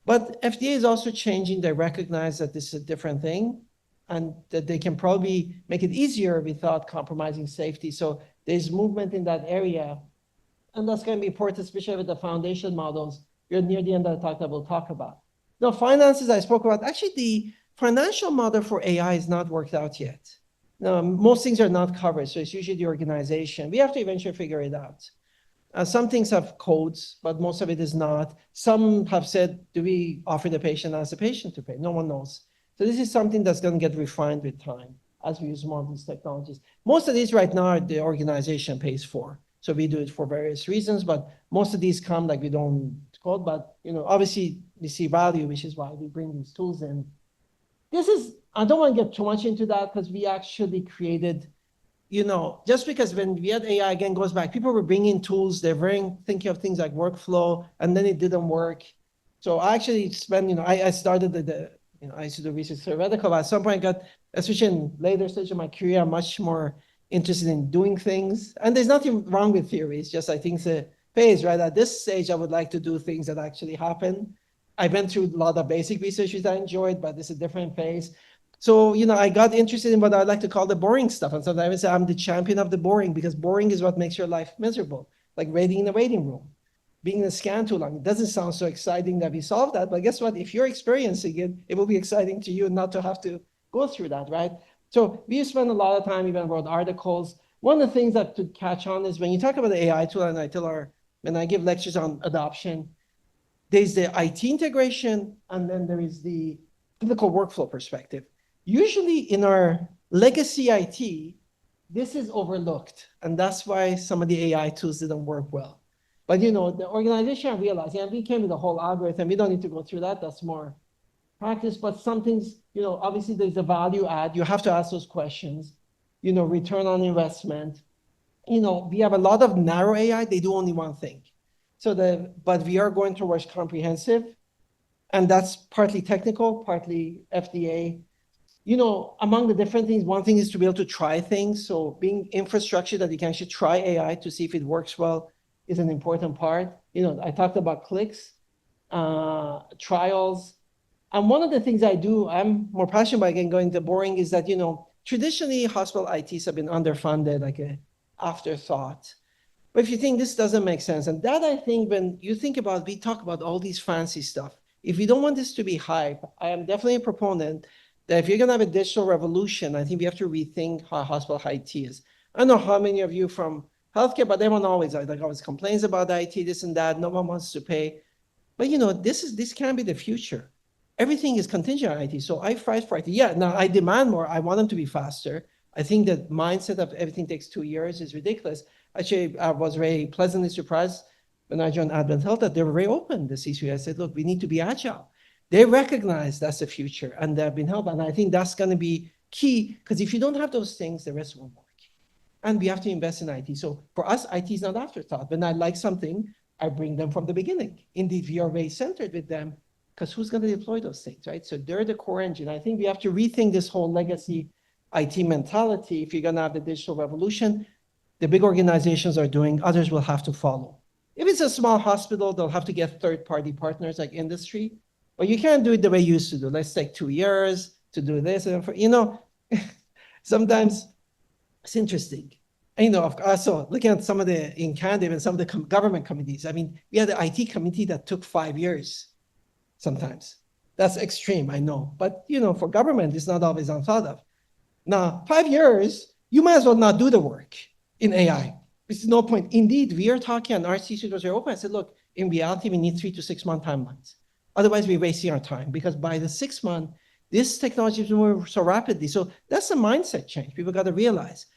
Speaker 2: But FDA is also changing. They recognize that this is a different thing and that they can probably make it easier without compromising safety. So there's movement in that area. And that's going to be important, especially with the foundation models. We're near the end of the talk that we'll talk about. Now, finances I spoke about. Actually, the financial model for AI is not worked out yet. Now, most things are not covered, so it's usually the organization. We have to eventually figure it out. Some things have codes, but most of it is not. Some have said, do we offer the patient as a patient to pay? No one knows. So this is something that's going to get refined with time as we use more of these technologies. Most of these right now, the organization pays for. So we do it for various reasons, but most of these come like we don't code, but obviously we see value, which is why we bring these tools in. I don't want to get too much into that because we actually created just because when we had AI, again, goes back, people were bringing tools, they're thinking of things like workflow, and then it didn't work. So I actually spent, I started I used to do research theoretical, but at some point got, especially in later stage of my career, I'm much more interested in doing things. And there's nothing wrong with theory, it's just I think it's a phase, right? At this stage, I would like to do things that actually happen. I went through a lot of basic research which I enjoyed, but it's a different phase. So, I got interested in what I like to call the boring stuff. And sometimes I say I'm the champion of the boring because boring is what makes your life miserable. Like waiting in the waiting room, being in a scan too long. It doesn't sound so exciting that we solved that. But guess what? If you're experiencing it, it will be exciting to you not to have to go through that, right? So we spend a lot of time, even wrote articles. One of the things that to catch on is when you talk about the AI tool, and when I give lectures on adoption, there's the IT integration, and then there is the clinical workflow perspective. Usually in our legacy IT, this is overlooked. And that's why some of the AI tools didn't work well. But the organization realized, we came with a whole algorithm. We don't need to go through that. That's more practice. But some things, obviously there's a value add. You have to ask those questions, return on investment. We have a lot of narrow AI. They do only one thing. But we are going towards comprehensive. And that's partly technical, partly FDA. Among the different things, one thing is to be able to try things. So being infrastructure that you can actually try AI to see if it works well is an important part. I talked about clicks, trials. And one of the things I do, I'm more passionate about, again, going to boring, is that, traditionally hospital ITs have been underfunded, like an afterthought. But if you think this doesn't make sense, and that I think when you think about, we talk about all these fancy stuff. If we don't want this to be hype, I am definitely a proponent that if you're going to have a digital revolution, I think we have to rethink how hospital IT is. I don't know how many of you from healthcare, but everyone always complains about IT, this and that. No one wants to pay. But this can be the future. Everything is contingent on IT. So I fight for IT. Yeah, now I demand more. I want them to be faster. I think that mindset of everything takes 2 years is ridiculous. Actually, I was very pleasantly surprised when I joined Advent Health that they were very open, the C-suite. I said, look, we need to be agile. They recognize that's the future, and they've been helped. And I think that's going to be key, because if you don't have those things, the rest won't work. And we have to invest in IT. So for us, IT is not afterthought. When I like something, I bring them from the beginning. Indeed, we are very centered with them, because who's going to deploy those things, right? So they're the core engine. I think we have to rethink this whole legacy IT mentality. If you're going to have the digital revolution, the big organizations are doing, others will have to follow. If it's a small hospital, they'll have to get third-party partners like industry. But you can't do it the way you used to do. Let's take 2 years to do this. And sometimes it's interesting. So looking at some of in Canada and some of the government committees, we had the IT committee that took 5 years sometimes. That's extreme, I know. But, for government, it's not always unthought of. Now, 5 years, you might as well not do the work in AI. There's no point. Indeed, we are talking, and our C-suite was very open. I said, look, in reality, we need 3 to 6 month timelines. Otherwise, we're wasting our time, because by the 6th month, this technology is moving so rapidly. So that's a mindset change. People got to realize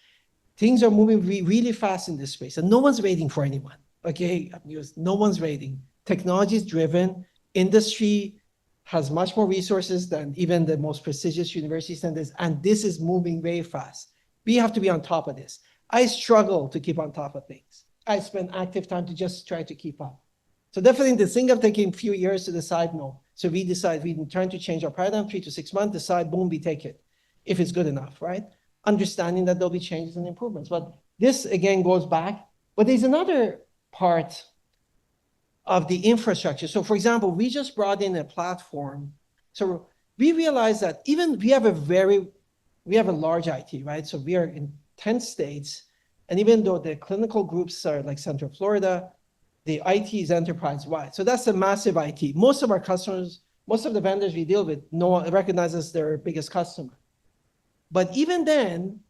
Speaker 2: things are moving really fast in this space, and no one's waiting for anyone. Okay, no one's waiting. Technology is driven. Industry has much more resources than even the most prestigious university centers, and this is moving very fast. We have to be on top of this. I struggle to keep on top of things. I spend active time to just try to keep up. So definitely the thing of taking a few years to decide, no. So we decide, we trying to change our paradigm, 3 to 6 months, decide, boom, we take it, if it's good enough, right? Understanding that there'll be changes and improvements. But This again goes back, but there's another part of the infrastructure. So for example, we just brought in a platform. So we realized that even we have a large IT, right? So we are in 10 states. And even though the clinical groups are like Central Florida, the IT is enterprise-wide. So that's a massive IT. Most of our customers, most of the vendors we deal with, no one recognizes their biggest customer. But even then,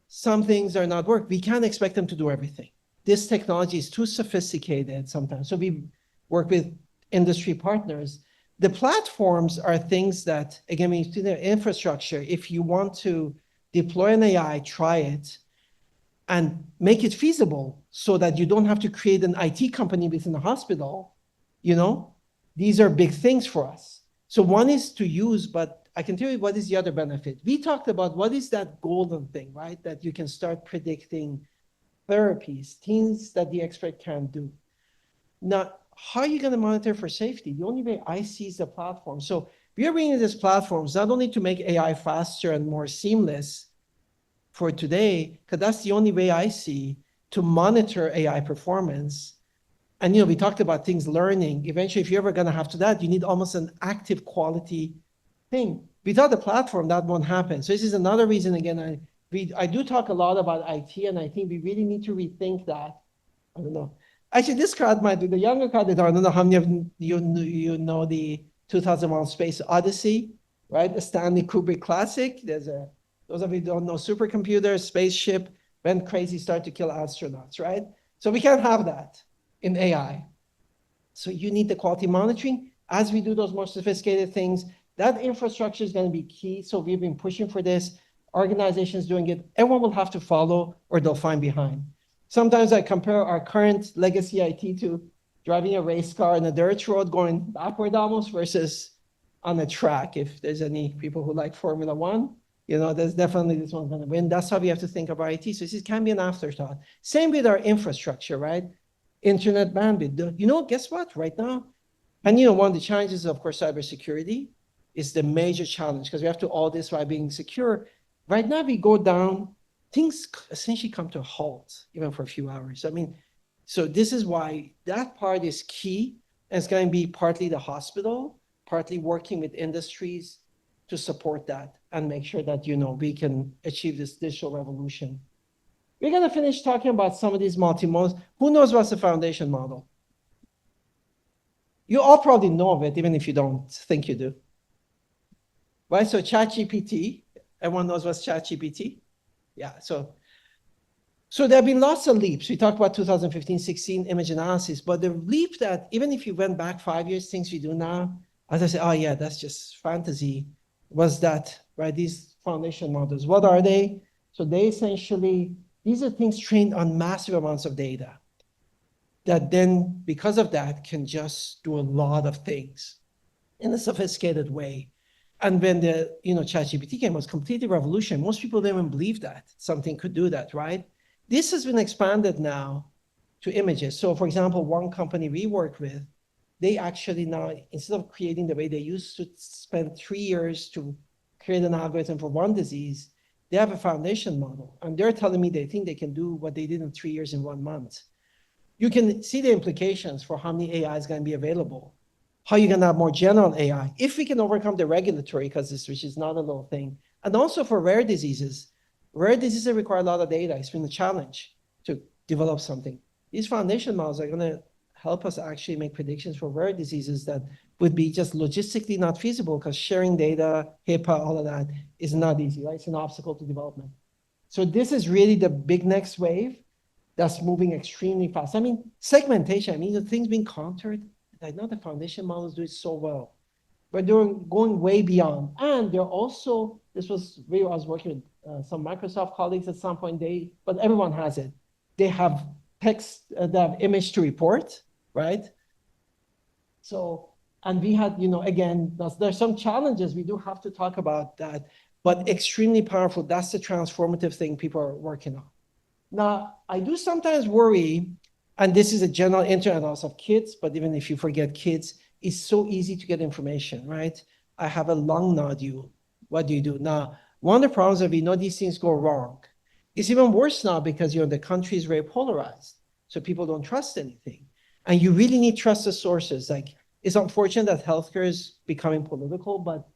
Speaker 2: some things are not work. We can't expect them to do everything. This technology is too sophisticated sometimes. So we work with industry partners. The platforms are things that, again, when you see the infrastructure, if you want to deploy an AI, try it and make it feasible so that you don't have to create an IT company within the hospital, these are big things for us. So one is to use, but I can tell you what is the other benefit. We talked about what is that golden thing, right? That you can start predicting therapies, things that the expert can do. Now, how are you going to monitor for safety? The only way I see is the platform. So we are bringing these platforms not only to make AI faster and more seamless for today, because that's the only way I see to monitor AI performance. And we talked about things learning. Eventually, if you're ever going to have to that, you need almost an active quality thing. Without the platform, that won't happen. So this is another reason, again, I do talk a lot about IT, and I think we really need to rethink that. I don't know. Actually, this crowd might be the younger crowd. I don't know how many of you know the 2001 Space Odyssey, right? The Stanley Kubrick classic. Those of you who don't know, supercomputer, spaceship, went crazy, started to kill astronauts, right? So we can't have that in AI. So you need the quality monitoring. As we do those more sophisticated things, that infrastructure is going to be key. So we've been pushing for this. Organizations doing it. Everyone will have to follow or they'll find behind. Sometimes I compare our current legacy IT to driving a race car on a dirt road going backward almost versus on a track. If there's any people who like Formula One, there's definitely this one's going to win. That's how we have to think about IT. So this can be an afterthought. Same with our infrastructure, right? Internet bandwidth. Guess what? Right now, and one of the challenges, of course, cybersecurity is the major challenge because we have to all this while being secure. Right now, we go down, things essentially come to a halt, even for a few hours. So this is why that part is key. And it's going to be partly the hospital, partly working with industries to support that and make sure that, we can achieve this digital revolution. We're going to finish talking about some of these multimodals. Who knows what's the foundation model? You all probably know of it, even if you don't think you do. Right? So ChatGPT, everyone knows what's ChatGPT? Yeah, so there have been lots of leaps. We talked about 2015, 16 image analysis, but the leap that even if you went back 5 years, things we do now, as I say, oh yeah, that's just fantasy, was that, right? These foundation models, what are they? So they essentially, these are things trained on massive amounts of data that then, because of that, can just do a lot of things in a sophisticated way. And when the ChatGPT came, it was completely revolution. Most people didn't even believe that something could do that, right? This has been expanded now to images. So for example, one company we work with, they actually now, instead of creating the way they used to spend 3 years to create an algorithm for one disease, they have a foundation model. And they're telling me they think they can do what they did in 3 years in 1 month. You can see the implications for how many AI is going to be available. How you're going to have more general AI, if we can overcome the regulatory, which is not a little thing. And also for rare diseases require a lot of data. It's been a challenge to develop something. These foundation models are going to help us actually make predictions for rare diseases that would be just logistically not feasible because sharing data, HIPAA, all of that is not easy, right? It's an obstacle to development. So this is really the big next wave that's moving extremely fast. Segmentation, the things being countered, I know the foundation models do it so well, but they're going way beyond. And they're also, I was working with some Microsoft colleagues at some point, but everyone has it. They have text, they have image to report, right? So, and we had, again, there's some challenges. We do have to talk about that, but extremely powerful. That's the transformative thing people are working on. Now, I do sometimes worry, and this is a general internet loss of kids, but even if you forget kids, it's so easy to get information, right? I have a lung nodule. What do you do? Now, one of the problems that we know these things go wrong. It's even worse now because the country is very polarized, so people don't trust anything, and you really need trusted sources. Like, it's unfortunate that healthcare is becoming political, but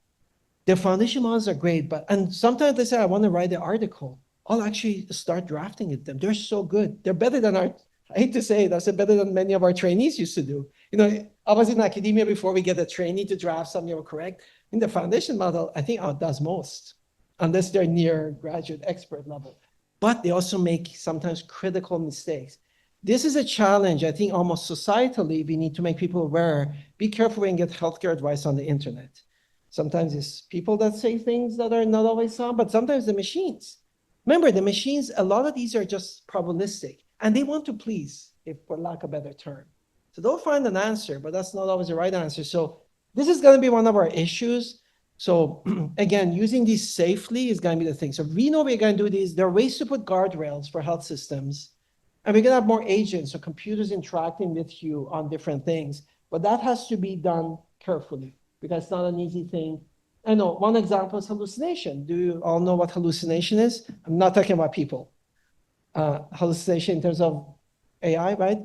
Speaker 2: the foundation models are great. And sometimes they say, I want to write an article. I'll actually start drafting it them. They're so good. They're better than I hate to say it, that's better than many of our trainees used to do. I was in academia before we get a trainee to draft something correct. In the foundation model, I think outdoes most, unless they're near graduate expert level. But they also make sometimes critical mistakes. This is a challenge, I think, almost societally, we need to make people aware. Be careful when you get healthcare advice on the internet. Sometimes it's people that say things that are not always sound, but sometimes the machines. Remember, the machines, a lot of these are just probabilistic, and they want to please, if for lack of a better term. So they'll find an answer, but that's not always the right answer. So this is going to be one of our issues. So again, using these safely is going to be the thing. So we know we're going to do these. There are ways to put guardrails for health systems, and we're going to have more agents, so computers interacting with you on different things. But that has to be done carefully, because it's not an easy thing. I know one example is hallucination. Do you all know what hallucination is? I'm not talking about people. Hallucination in terms of AI, right?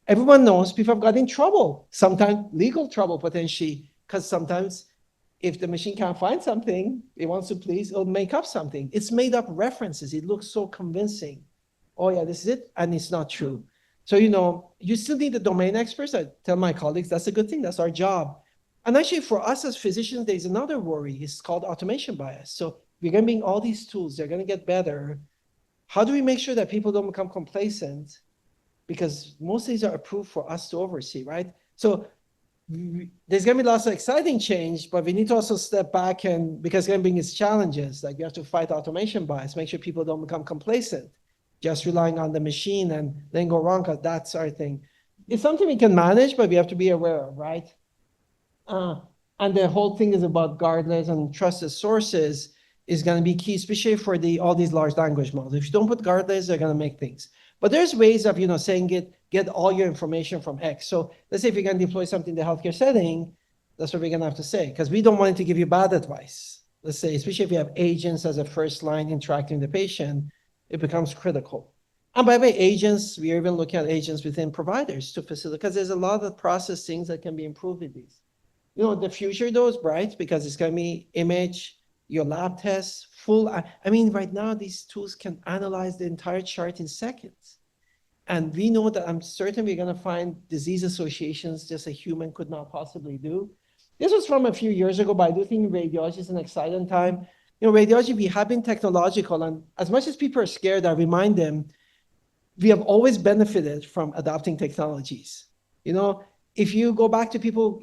Speaker 2: Everyone knows people have got in trouble, sometimes legal trouble potentially, because sometimes if the machine can't find something it wants to please, it'll make up something. It's made up references. It looks so convincing. Oh yeah, this is it, and it's not true. So you still need the domain experts. I tell my colleagues that's a good thing. That's our job. And actually, for us as physicians, there's another worry. It's called automation bias. So we're going to bring all these tools. They're going to get better. How do we make sure that people don't become complacent? Because most of these are approved for us to oversee, right? So there's going to be lots of exciting change, but we need to also step back, and because it's going to bring its challenges. Like, you have to fight automation bias, make sure people don't become complacent, just relying on the machine and then go wrong, because that's our thing. It's something we can manage, but we have to be aware of, right? And the whole thing is about guardrails and trusted sources is going to be key, especially for all these large language models. If you don't put guardrails, they're going to make things. But there's ways of saying get all your information from X. So let's say if you're going to deploy something in the healthcare setting, that's what we're going to have to say, because we don't want it to give you bad advice. Let's say, especially if you have agents as a first line interacting with the patient, it becomes critical. And by the way, agents, we are even looking at agents within providers to facilitate, because there's a lot of process things that can be improved with these. The future though is bright, because it's going to be image, your lab tests, I mean, right now, these tools can analyze the entire chart in seconds. And we know that I'm certain we're going to find disease associations just a human could not possibly do. This was from a few years ago, but I do think radiology is an exciting time. Radiology, we have been technological, and as much as people are scared, I remind them, we have always benefited from adopting technologies. If you go back to people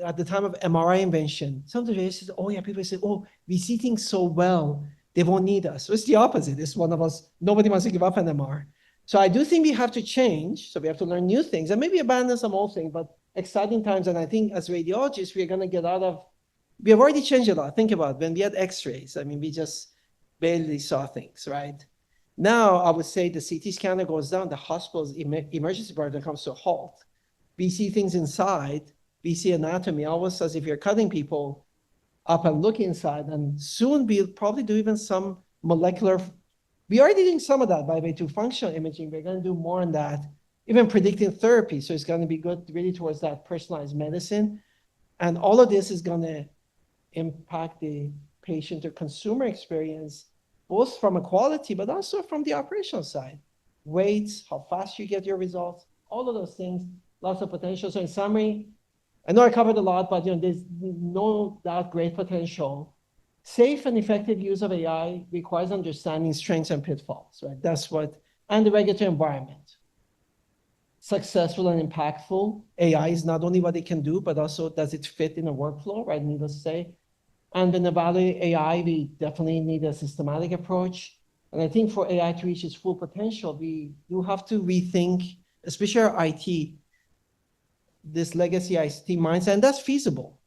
Speaker 2: at the time of MRI invention, sometimes they say, oh yeah, people say, oh, we see things so well, they won't need us. So it's the opposite. It's one of us, nobody wants to give up an MR. So I do think we have to change. So we have to learn new things and maybe abandon some old things, but exciting times. And I think as radiologists, we're going to get out of, we have already changed a lot. Think about it. When we had x-rays, I mean, we just barely saw things, right? Now, I would say the CT scanner goes down, the hospital's emergency department comes to a halt. We see things inside, we see anatomy, almost as if you're cutting people up and look inside. And soon we'll probably do even some molecular, we are already doing some of that, by the way, to functional imaging. We're going to do more on that, even predicting therapy. So it's going to be good really towards that personalized medicine. And all of this is going to impact the patient or consumer experience, both from a quality, but also from the operational side. Weights, how fast you get your results, all of those things, lots of potential. So in summary, I know I covered a lot, but there's no doubt great potential. Safe and effective use of AI requires understanding strengths and pitfalls, right? That's what, and the regulatory environment. Successful and impactful AI is not only what it can do, but also does it fit in a workflow, right? Needless to say. And when evaluating AI, we definitely need a systematic approach. And I think for AI to reach its full potential, we do have to rethink, especially our IT, this legacy IT mindset, and that's feasible,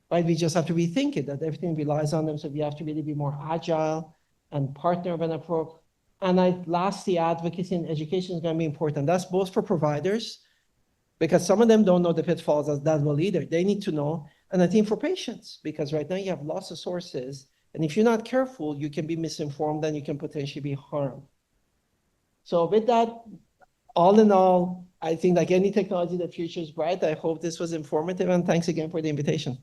Speaker 2: right? We just have to rethink it, that everything relies on them. So we have to really be more agile and partner with an approach. And lastly, advocacy and education is going to be important. That's both for providers, because some of them don't know the pitfalls as that well either. They need to know. And I think for patients, because right now you have lots of sources. And if you're not careful, you can be misinformed and you can potentially be harmed. So with that, all in all, I think like any technology, the future is bright. I hope this was informative, and thanks again for the invitation.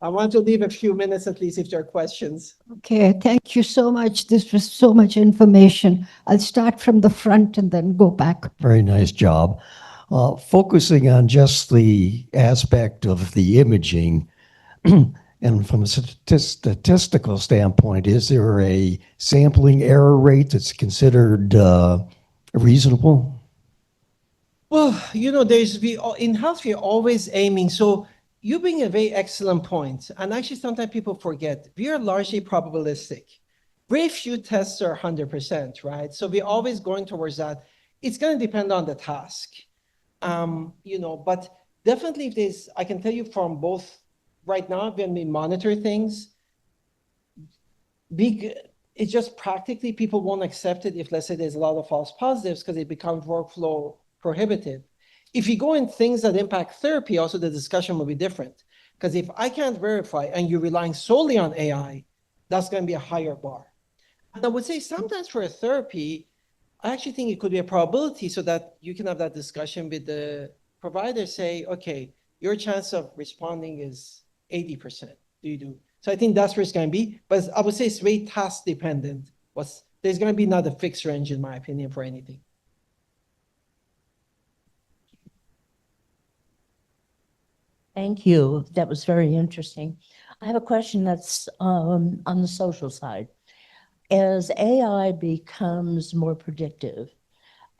Speaker 2: I want to leave a few minutes at least if there are questions.
Speaker 1: Okay, thank you so much. This was so much information. I'll start from the front and then go back.
Speaker 3: Very nice job. Focusing on just the aspect of the imaging, and from a statistical standpoint, is there a sampling error rate that's considered reasonable?
Speaker 2: Well, in health, we're always aiming. So you bring a very excellent point. And actually, sometimes people forget we are largely probabilistic. Very few tests are 100%, right? So we're always going towards that. It's going to depend on the task. But definitely I can tell you from both right now, when we monitor things, it's just practically people won't accept it if, let's say, there's a lot of false positives because it becomes workflow prohibitive. If you go in things that impact therapy, also the discussion will be different. Because if I can't verify and you're relying solely on AI, that's going to be a higher bar. And I would say sometimes for a therapy, I actually think it could be a probability so that you can have that discussion with the provider, say, okay, your chance of responding is 80%. Do you do? So I think that's where it's going to be. But I would say it's very task dependent. There's going to be not a fixed range, in my opinion, for anything.
Speaker 4: Thank you. That was very interesting. I have a question that's on the social side. As AI becomes more predictive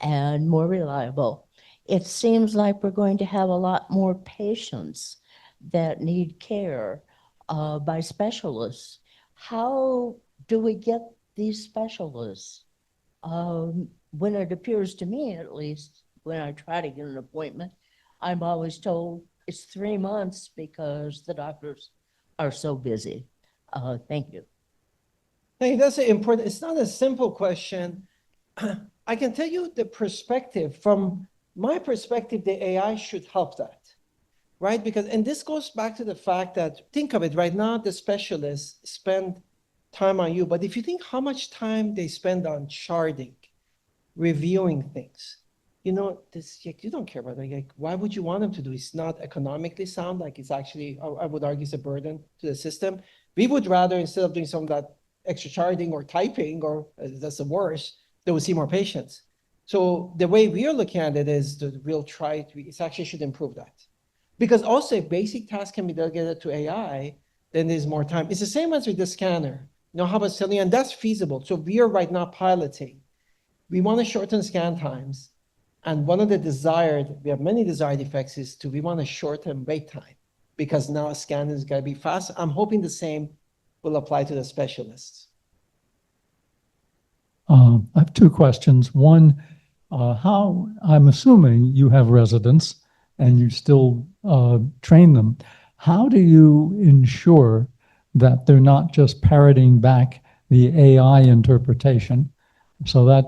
Speaker 4: and more reliable, it seems like we're going to have a lot more patients that need care by specialists. How do we get these specialists? When it appears to me, at least, when I try to get an appointment, I'm always told it's 3 months because the doctors are so busy. Thank you.
Speaker 2: I think that's important. It's not a simple question. I can tell you the perspective. From my perspective, the AI should help that, right? And this goes back to the fact that, think of it, right now, the specialists spend time on you, but if you think how much time they spend on charting, reviewing things, you don't care about it. Like, why would you want them to do? It's not economically sound. Like, it's actually, I would argue, it's a burden to the system. We would rather, instead of doing some of that extra charting or typing, or that's the worst, they would see more patients. So the way we are looking at it is it actually should improve that. Because also, if basic tasks can be delegated to AI, then there's more time. It's the same as with the scanner. How about selling? And that's feasible. So we are right now piloting. We want to shorten scan times. And one of we have many desired effects we want to shorten wait time, because now a scan is going to be fast. I'm hoping the same will apply to the specialists.
Speaker 5: I have two questions. One, how I'm assuming you have residents and you still train them. How do you ensure that they're not just parroting back the AI interpretation so that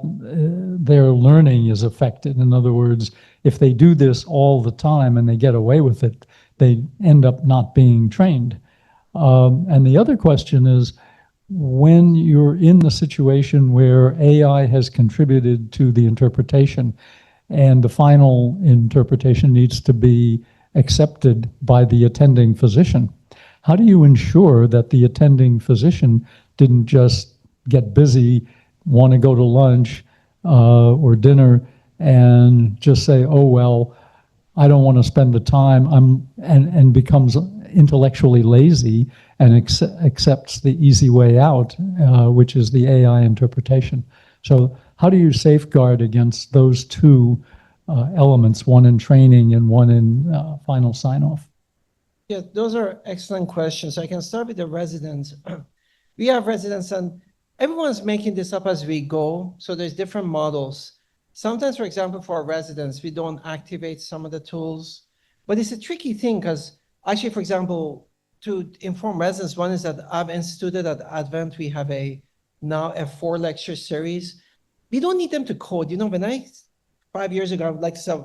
Speaker 5: their learning is affected? In other words, if they do this all the time and they get away with it, they end up not being trained. And the other question is, when you're in the situation where AI has contributed to the interpretation and the final interpretation needs to be accepted by the attending physician, how do you ensure that the attending physician didn't just get busy, want to go to lunch or dinner and just say, oh, well, I don't want to spend the time, and becomes intellectually lazy and accepts the easy way out, which is the AI interpretation. So how do you safeguard against those two elements, one in training and one in final sign-off?
Speaker 2: Yeah, those are excellent questions. I can start with the residents. We have residents, and everyone's making this up as we go. So there's different models. Sometimes, for example, for our residents, we don't activate some of the tools. But it's a tricky thing because actually, for example, to inform residents, one is that I've instituted at Advent, we have now a 4-lecture series. We don't need them to code. 5 years ago, I would like to say,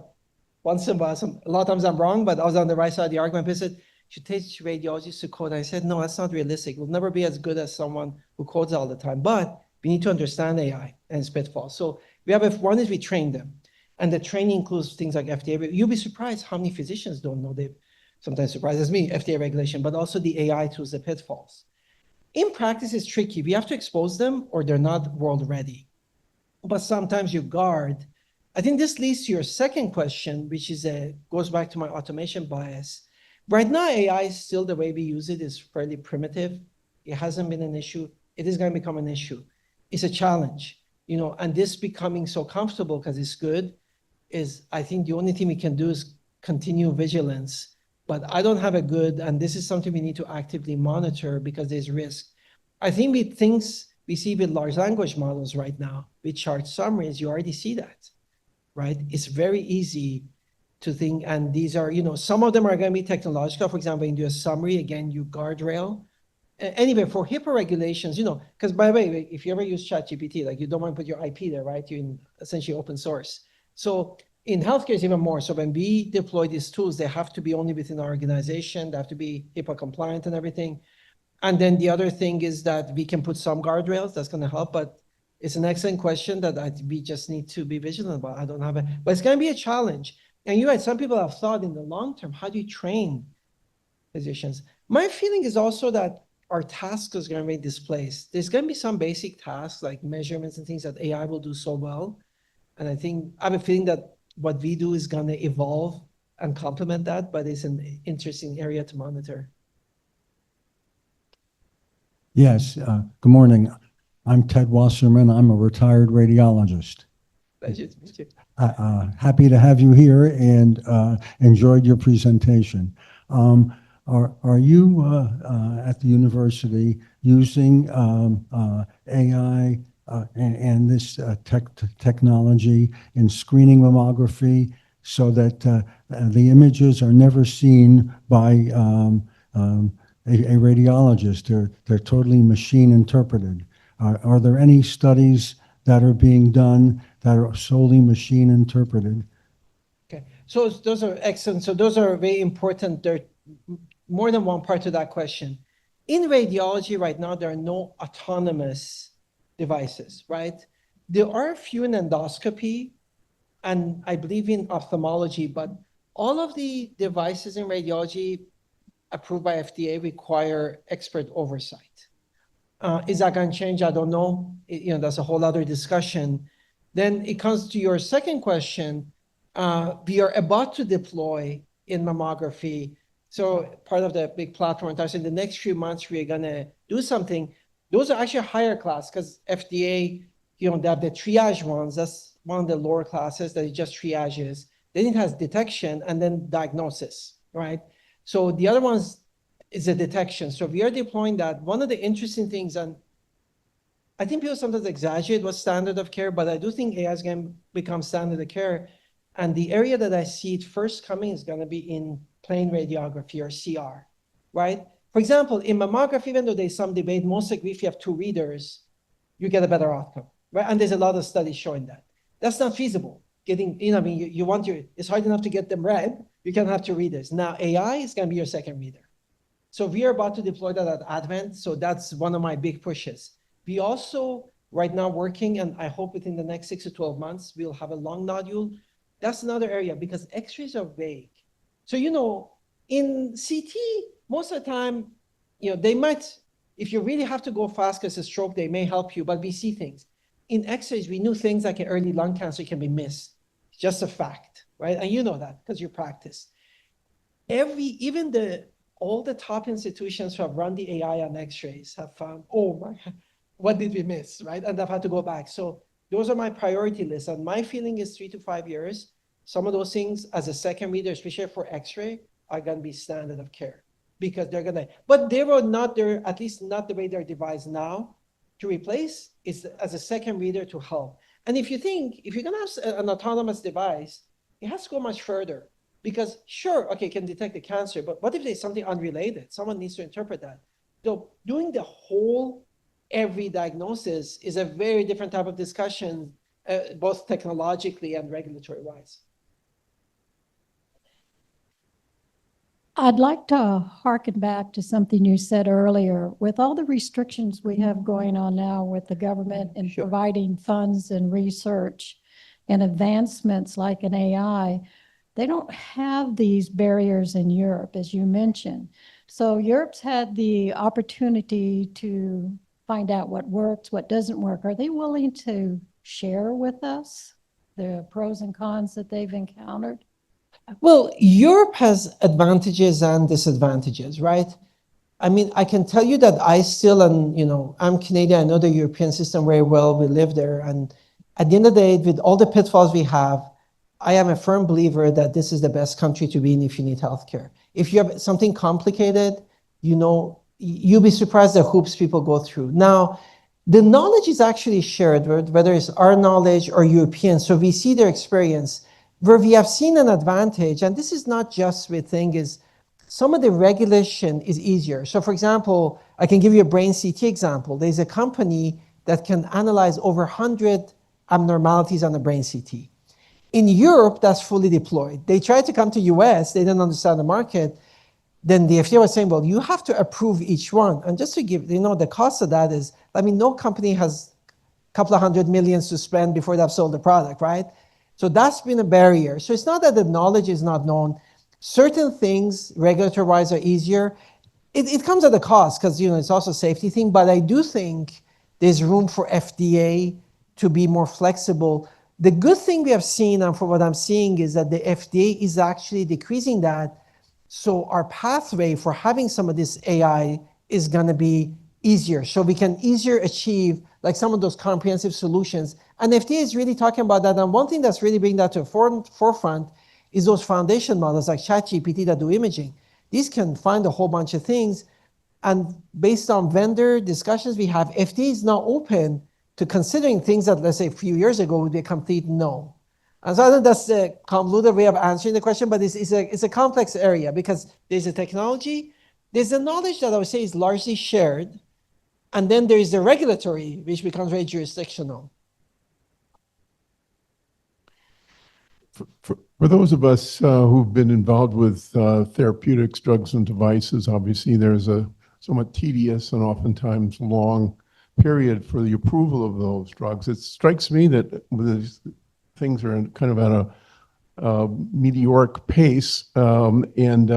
Speaker 2: once in a while, a lot of times I'm wrong, but I was on the right side of the argument. I said, should teach radiologists to code. I said, no, that's not realistic. We'll never be as good as someone who codes all the time. But we need to understand AI and its pitfalls. So we have, if one is we train them. And the training includes things like FDA. You'll be surprised how many physicians don't know. They sometimes surprises me, FDA regulation, but also the AI tools, the pitfalls. In practice, it's tricky. We have to expose them or they're not world ready. But sometimes you guard. I think this leads to your second question, which is goes back to my automation bias. Right now, AI is still the way we use it is fairly primitive. It hasn't been an issue. It is going to become an issue. It's a challenge, and this becoming so comfortable because it's good is, I think the only thing we can do is continue vigilance. But I don't have a good, and this is something we need to actively monitor because there's risk. I think with things we see with large language models right now, with chart summaries, you already see that, right? It's very easy to think, and these are, some of them are going to be technological. For example, you can do a summary, again, you guardrail. Anyway, for HIPAA regulations, because by the way, if you ever use ChatGPT, like you don't want to put your IP there, right? You're in essentially open source. So in healthcare, it's even more. So when we deploy these tools, they have to be only within our organization. They have to be HIPAA compliant and everything. And then the other thing is that we can put some guardrails. That's going to help. But it's an excellent question that we just need to be vigilant about. I don't have it, but it's going to be a challenge. And you're right. Some people have thought in the long term, how do you train physicians? My feeling is also that our task is going to be displaced. There's going to be some basic tasks like measurements and things that AI will do so well. And I have a feeling that what we do is going to evolve and complement that, but it's an interesting area to monitor.
Speaker 6: Yes, good morning. I'm Ted Wasserman. I'm a retired radiologist.
Speaker 2: Pleasure to meet you.
Speaker 6: Happy to have you here and enjoyed your presentation. Are you at the university using AI and this technology in screening mammography so that the images are never seen by a radiologist? They're totally machine interpreted. Are there any studies that are being done that are solely machine interpreted?
Speaker 2: Okay, so those are excellent. So those are very important. There are more than one part to that question. In radiology right now, there are no autonomous devices, right? There are a few in endoscopy and I believe in ophthalmology, but all of the devices in radiology approved by FDA require expert oversight. Is that going to change? I don't know. That's a whole other discussion. Then it comes to your second question. We are about to deploy in mammography. So part of the big platform, in the next few months, we are going to do something. Those are actually higher class because FDA, they have the triage ones. That's one of the lower classes that it just triages. Then it has detection and then diagnosis, right? So the other ones is a detection. So we are deploying that. One of the interesting things, and I think people sometimes exaggerate what's standard of care, but I do think AI is going to become standard of care. And the area that I see it first coming is going to be in plain radiography or CR, right? For example, in mammography, even though there's some debate, most agree if you have two readers, you get a better outcome, right? And there's a lot of studies showing that. That's not feasible. It's hard enough to get them read. You can have two readers. Now AI is going to be your second reader. So we are about to deploy that at Advent. So that's one of my big pushes. We also right now working, and I hope within the next 6 to 12 months, we'll have a long nodule. That's another area because x-rays are vague. So, in CT, most of the time, they might, if you really have to go fast because it's a stroke, they may help you, but we see things. In x-rays, we knew things like an early lung cancer can be missed. It's just a fact, right? And you know that because you practice. All the top institutions who have run the AI on x-rays have found, oh my God, what did we miss, right? And I've had to go back. So those are my priority lists. And my feeling is 3 to 5 years. Some of those things as a second reader, especially for x-ray, are going to be standard of care because but they were not there, at least not the way they're devised now to replace, is as a second reader to help. And if you're going to have an autonomous device, it has to go much further. Because sure, okay, it can detect the cancer, but what if there's something unrelated? Someone needs to interpret that. So doing the whole every diagnosis is a very different type of discussion, both technologically and regulatory-wise.
Speaker 1: I'd like to harken back to something you said earlier. With all the restrictions we have going on now with the government and
Speaker 2: Sure.
Speaker 1: providing funds and research and advancements like an AI, they don't have these barriers in Europe, as you mentioned. So Europe's had the opportunity to find out what works, what doesn't work. Are they willing to share with us the pros and cons that they've encountered?
Speaker 2: Well, Europe has advantages and disadvantages, right? I mean, I can tell you that I still, and I'm Canadian, I know the European system very well, we live there. And at the end of the day, with all the pitfalls we have, I am a firm believer that this is the best country to be in if you need healthcare. If you have something complicated, you'll be surprised the hoops people go through. Now, the knowledge is actually shared, whether it's our knowledge or European. So we see their experience. Where we have seen an advantage, and this is not just with thing, is some of the regulation is easier. So for example, I can give you a brain CT example. There's a company that can analyze over 100 abnormalities on a brain CT. In Europe, that's fully deployed. They tried to come to US, they didn't understand the market. Then the FDA was saying, well, you have to approve each one. And just to give, the cost of that is, no company has a couple of $100 million to spend before they've sold the product, right? So that's been a barrier. So it's not that the knowledge is not known. Certain things, regulatory-wise, are easier. It comes at a cost because, it's also a safety thing. But I do think there's room for FDA to be more flexible. The good thing we have seen, and from what I'm seeing, is that the FDA is actually decreasing that. So our pathway for having some of this AI is going to be easier. So we can easier achieve like some of those comprehensive solutions. And FDA is really talking about that. And one thing that's really bringing that to the forefront is those foundation models like ChatGPT that do imaging. These can find a whole bunch of things. And based on vendor discussions we have, FDA is now open to considering things that, let's say, a few years ago would be a complete no. And so I think that's a convoluted way of answering the question, but it's a complex area because there's a technology, there's a knowledge that I would say is largely shared, and then there is the regulatory, which becomes very jurisdictional.
Speaker 7: For those of us who've been involved with therapeutics, drugs, and devices, obviously there's a somewhat tedious and oftentimes long period for the approval of those drugs. It strikes me that things are kind of at a meteoric pace, and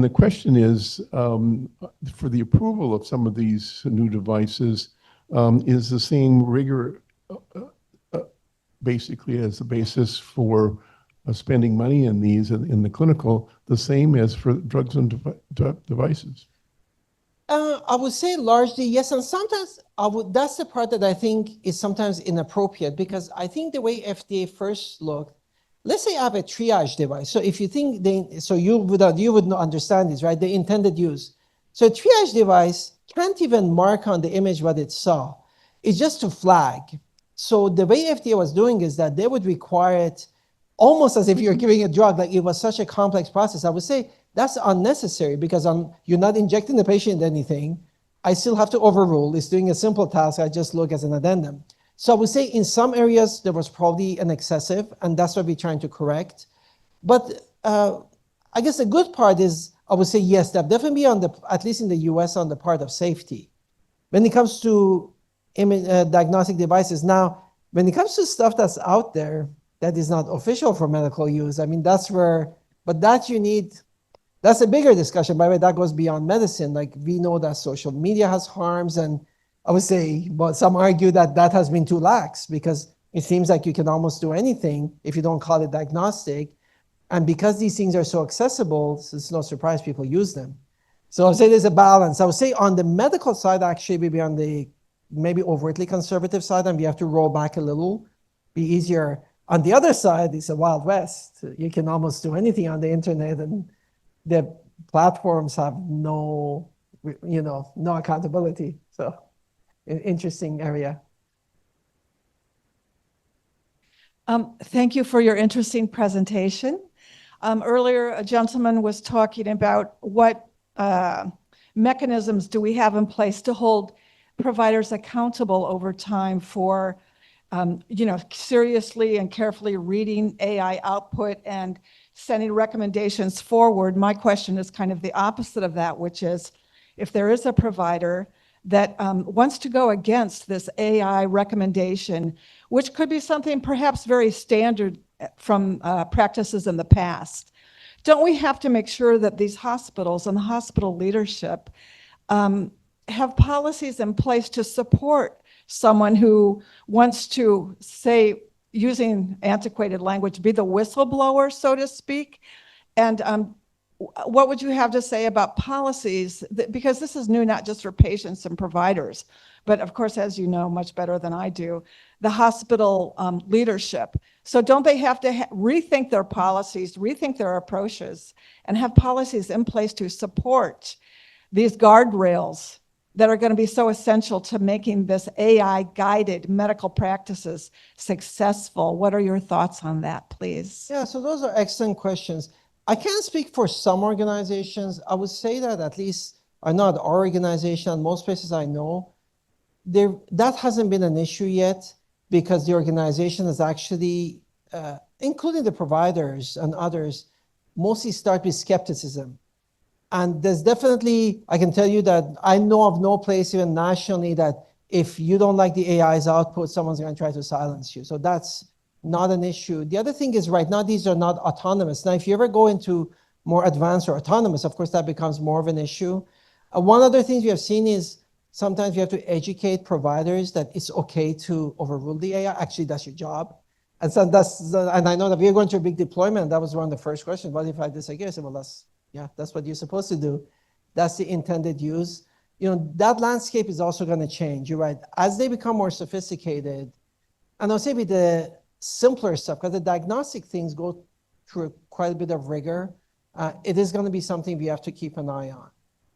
Speaker 7: the question is, for the approval of some of these new devices, is the same rigor basically as the basis for spending money in these in the clinical, the same as for drugs and devices?
Speaker 2: I would say largely yes, and sometimes that's the part that I think is sometimes inappropriate because I think the way FDA first looked, let's say I have a triage device. So if you think you would not understand this, right? The intended use. So a triage device can't even mark on the image what it saw. It's just to flag. So the way FDA was doing is that they would require it almost as if you're giving a drug, like it was such a complex process. I would say that's unnecessary because you're not injecting the patient anything. I still have to overrule. It's doing a simple task. I just look as an addendum. So I would say in some areas there was probably an excessive, and that's what we're trying to correct. But I guess the good part is, I would say yes, that definitely at least in the US, on the part of safety. When it comes to diagnostic devices, now, when it comes to stuff that's out there that is not official for medical use, I mean, that's a bigger discussion. By the way, that goes beyond medicine. Like we know that social media has harms, and I would say, but some argue that has been too lax because it seems like you can almost do anything if you don't call it diagnostic. And because these things are so accessible, it's no surprise people use them. So I would say there's a balance. I would say on the medical side, actually, maybe on the overtly conservative side, and we have to roll back a little, be easier. On the other side, it's a Wild West. You can almost do anything on the internet, and the platforms have no accountability. So an interesting area.
Speaker 8: Thank you for your interesting presentation. Earlier, a gentleman was talking about what mechanisms do we have in place to hold providers accountable over time for, seriously and carefully reading AI output and sending recommendations forward. My question is kind of the opposite of that, which is if there is a provider that wants to go against this AI recommendation, which could be something perhaps very standard from practices in the past, don't we have to make sure that these hospitals and the hospital leadership have policies in place to support someone who wants to, say, using antiquated language, be the whistleblower, so to speak? And what would you have to say about policies? Because this is new, not just for patients and providers, but of course, as you know much better than I do, the hospital leadership. So don't they have to rethink their policies, rethink their approaches, and have policies in place to support these guardrails that are going to be so essential to making this AI-guided medical practices successful? What are your thoughts on that, please?
Speaker 2: Yeah, so those are excellent questions. I can't speak for some organizations. I would say that at least are not our organization, and most places I know, that hasn't been an issue yet because the organization is actually, including the providers and others, mostly start with skepticism. And there's definitely, I can tell you that I know of no place even nationally that if you don't like the AI's output, someone's going to try to silence you. So that's not an issue. The other thing is right now, these are not autonomous. Now, if you ever go into more advanced or autonomous, of course, that becomes more of an issue. One other thing we have seen is sometimes you have to educate providers that it's okay to overrule the AI. Actually, that's your job. And so and I know that we're going through a big deployment. That was one of the first questions. What if I disagree? I said, well, that's what you're supposed to do. That's the intended use. That landscape is also going to change. You're right. As they become more sophisticated, and I'll say with the simpler stuff, because the diagnostic things go through quite a bit of rigor, it is going to be something we have to keep an eye on.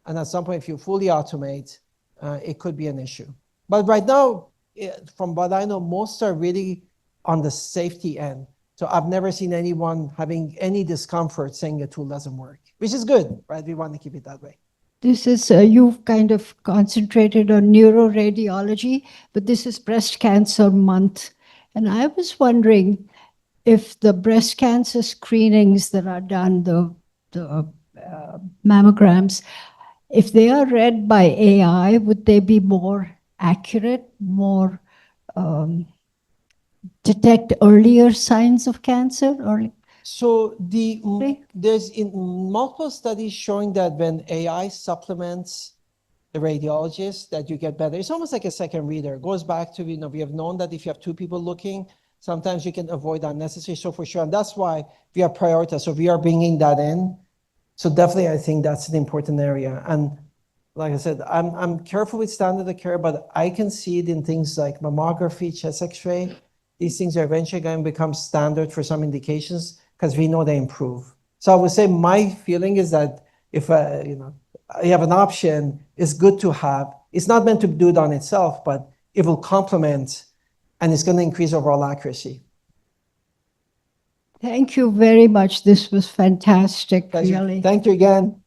Speaker 2: And at some point, if you fully automate, it could be an issue. But right now, from what I know, most are really on the safety end. So I've never seen anyone having any discomfort saying a tool doesn't work, which is good, right? We want to keep it that way.
Speaker 1: This is, you've kind of concentrated on neuroradiology, but this is Breast Cancer Month. And I was wondering if the breast cancer screenings that are done, the mammograms, if they are read by AI, would they be more accurate, more detect earlier signs of cancer?
Speaker 2: So there's in multiple studies showing that when AI supplements the radiologist, that you get better. It's almost like a second reader. It goes back to, we have known that if you have two people looking, sometimes you can avoid unnecessary. So for sure, and that's why we are prioritized. So we are bringing that in. So definitely, I think that's an important area. And like I said, I'm careful with standard of care, but I can see it in things like mammography, chest X-ray. These things are eventually going to become standard for some indications because we know they improve. So I would say my feeling is that if you have an option, it's good to have. It's not meant to do it on itself, but it will complement and it's going to increase overall accuracy.
Speaker 1: Thank you very much. This was fantastic, really.
Speaker 2: Thank you again.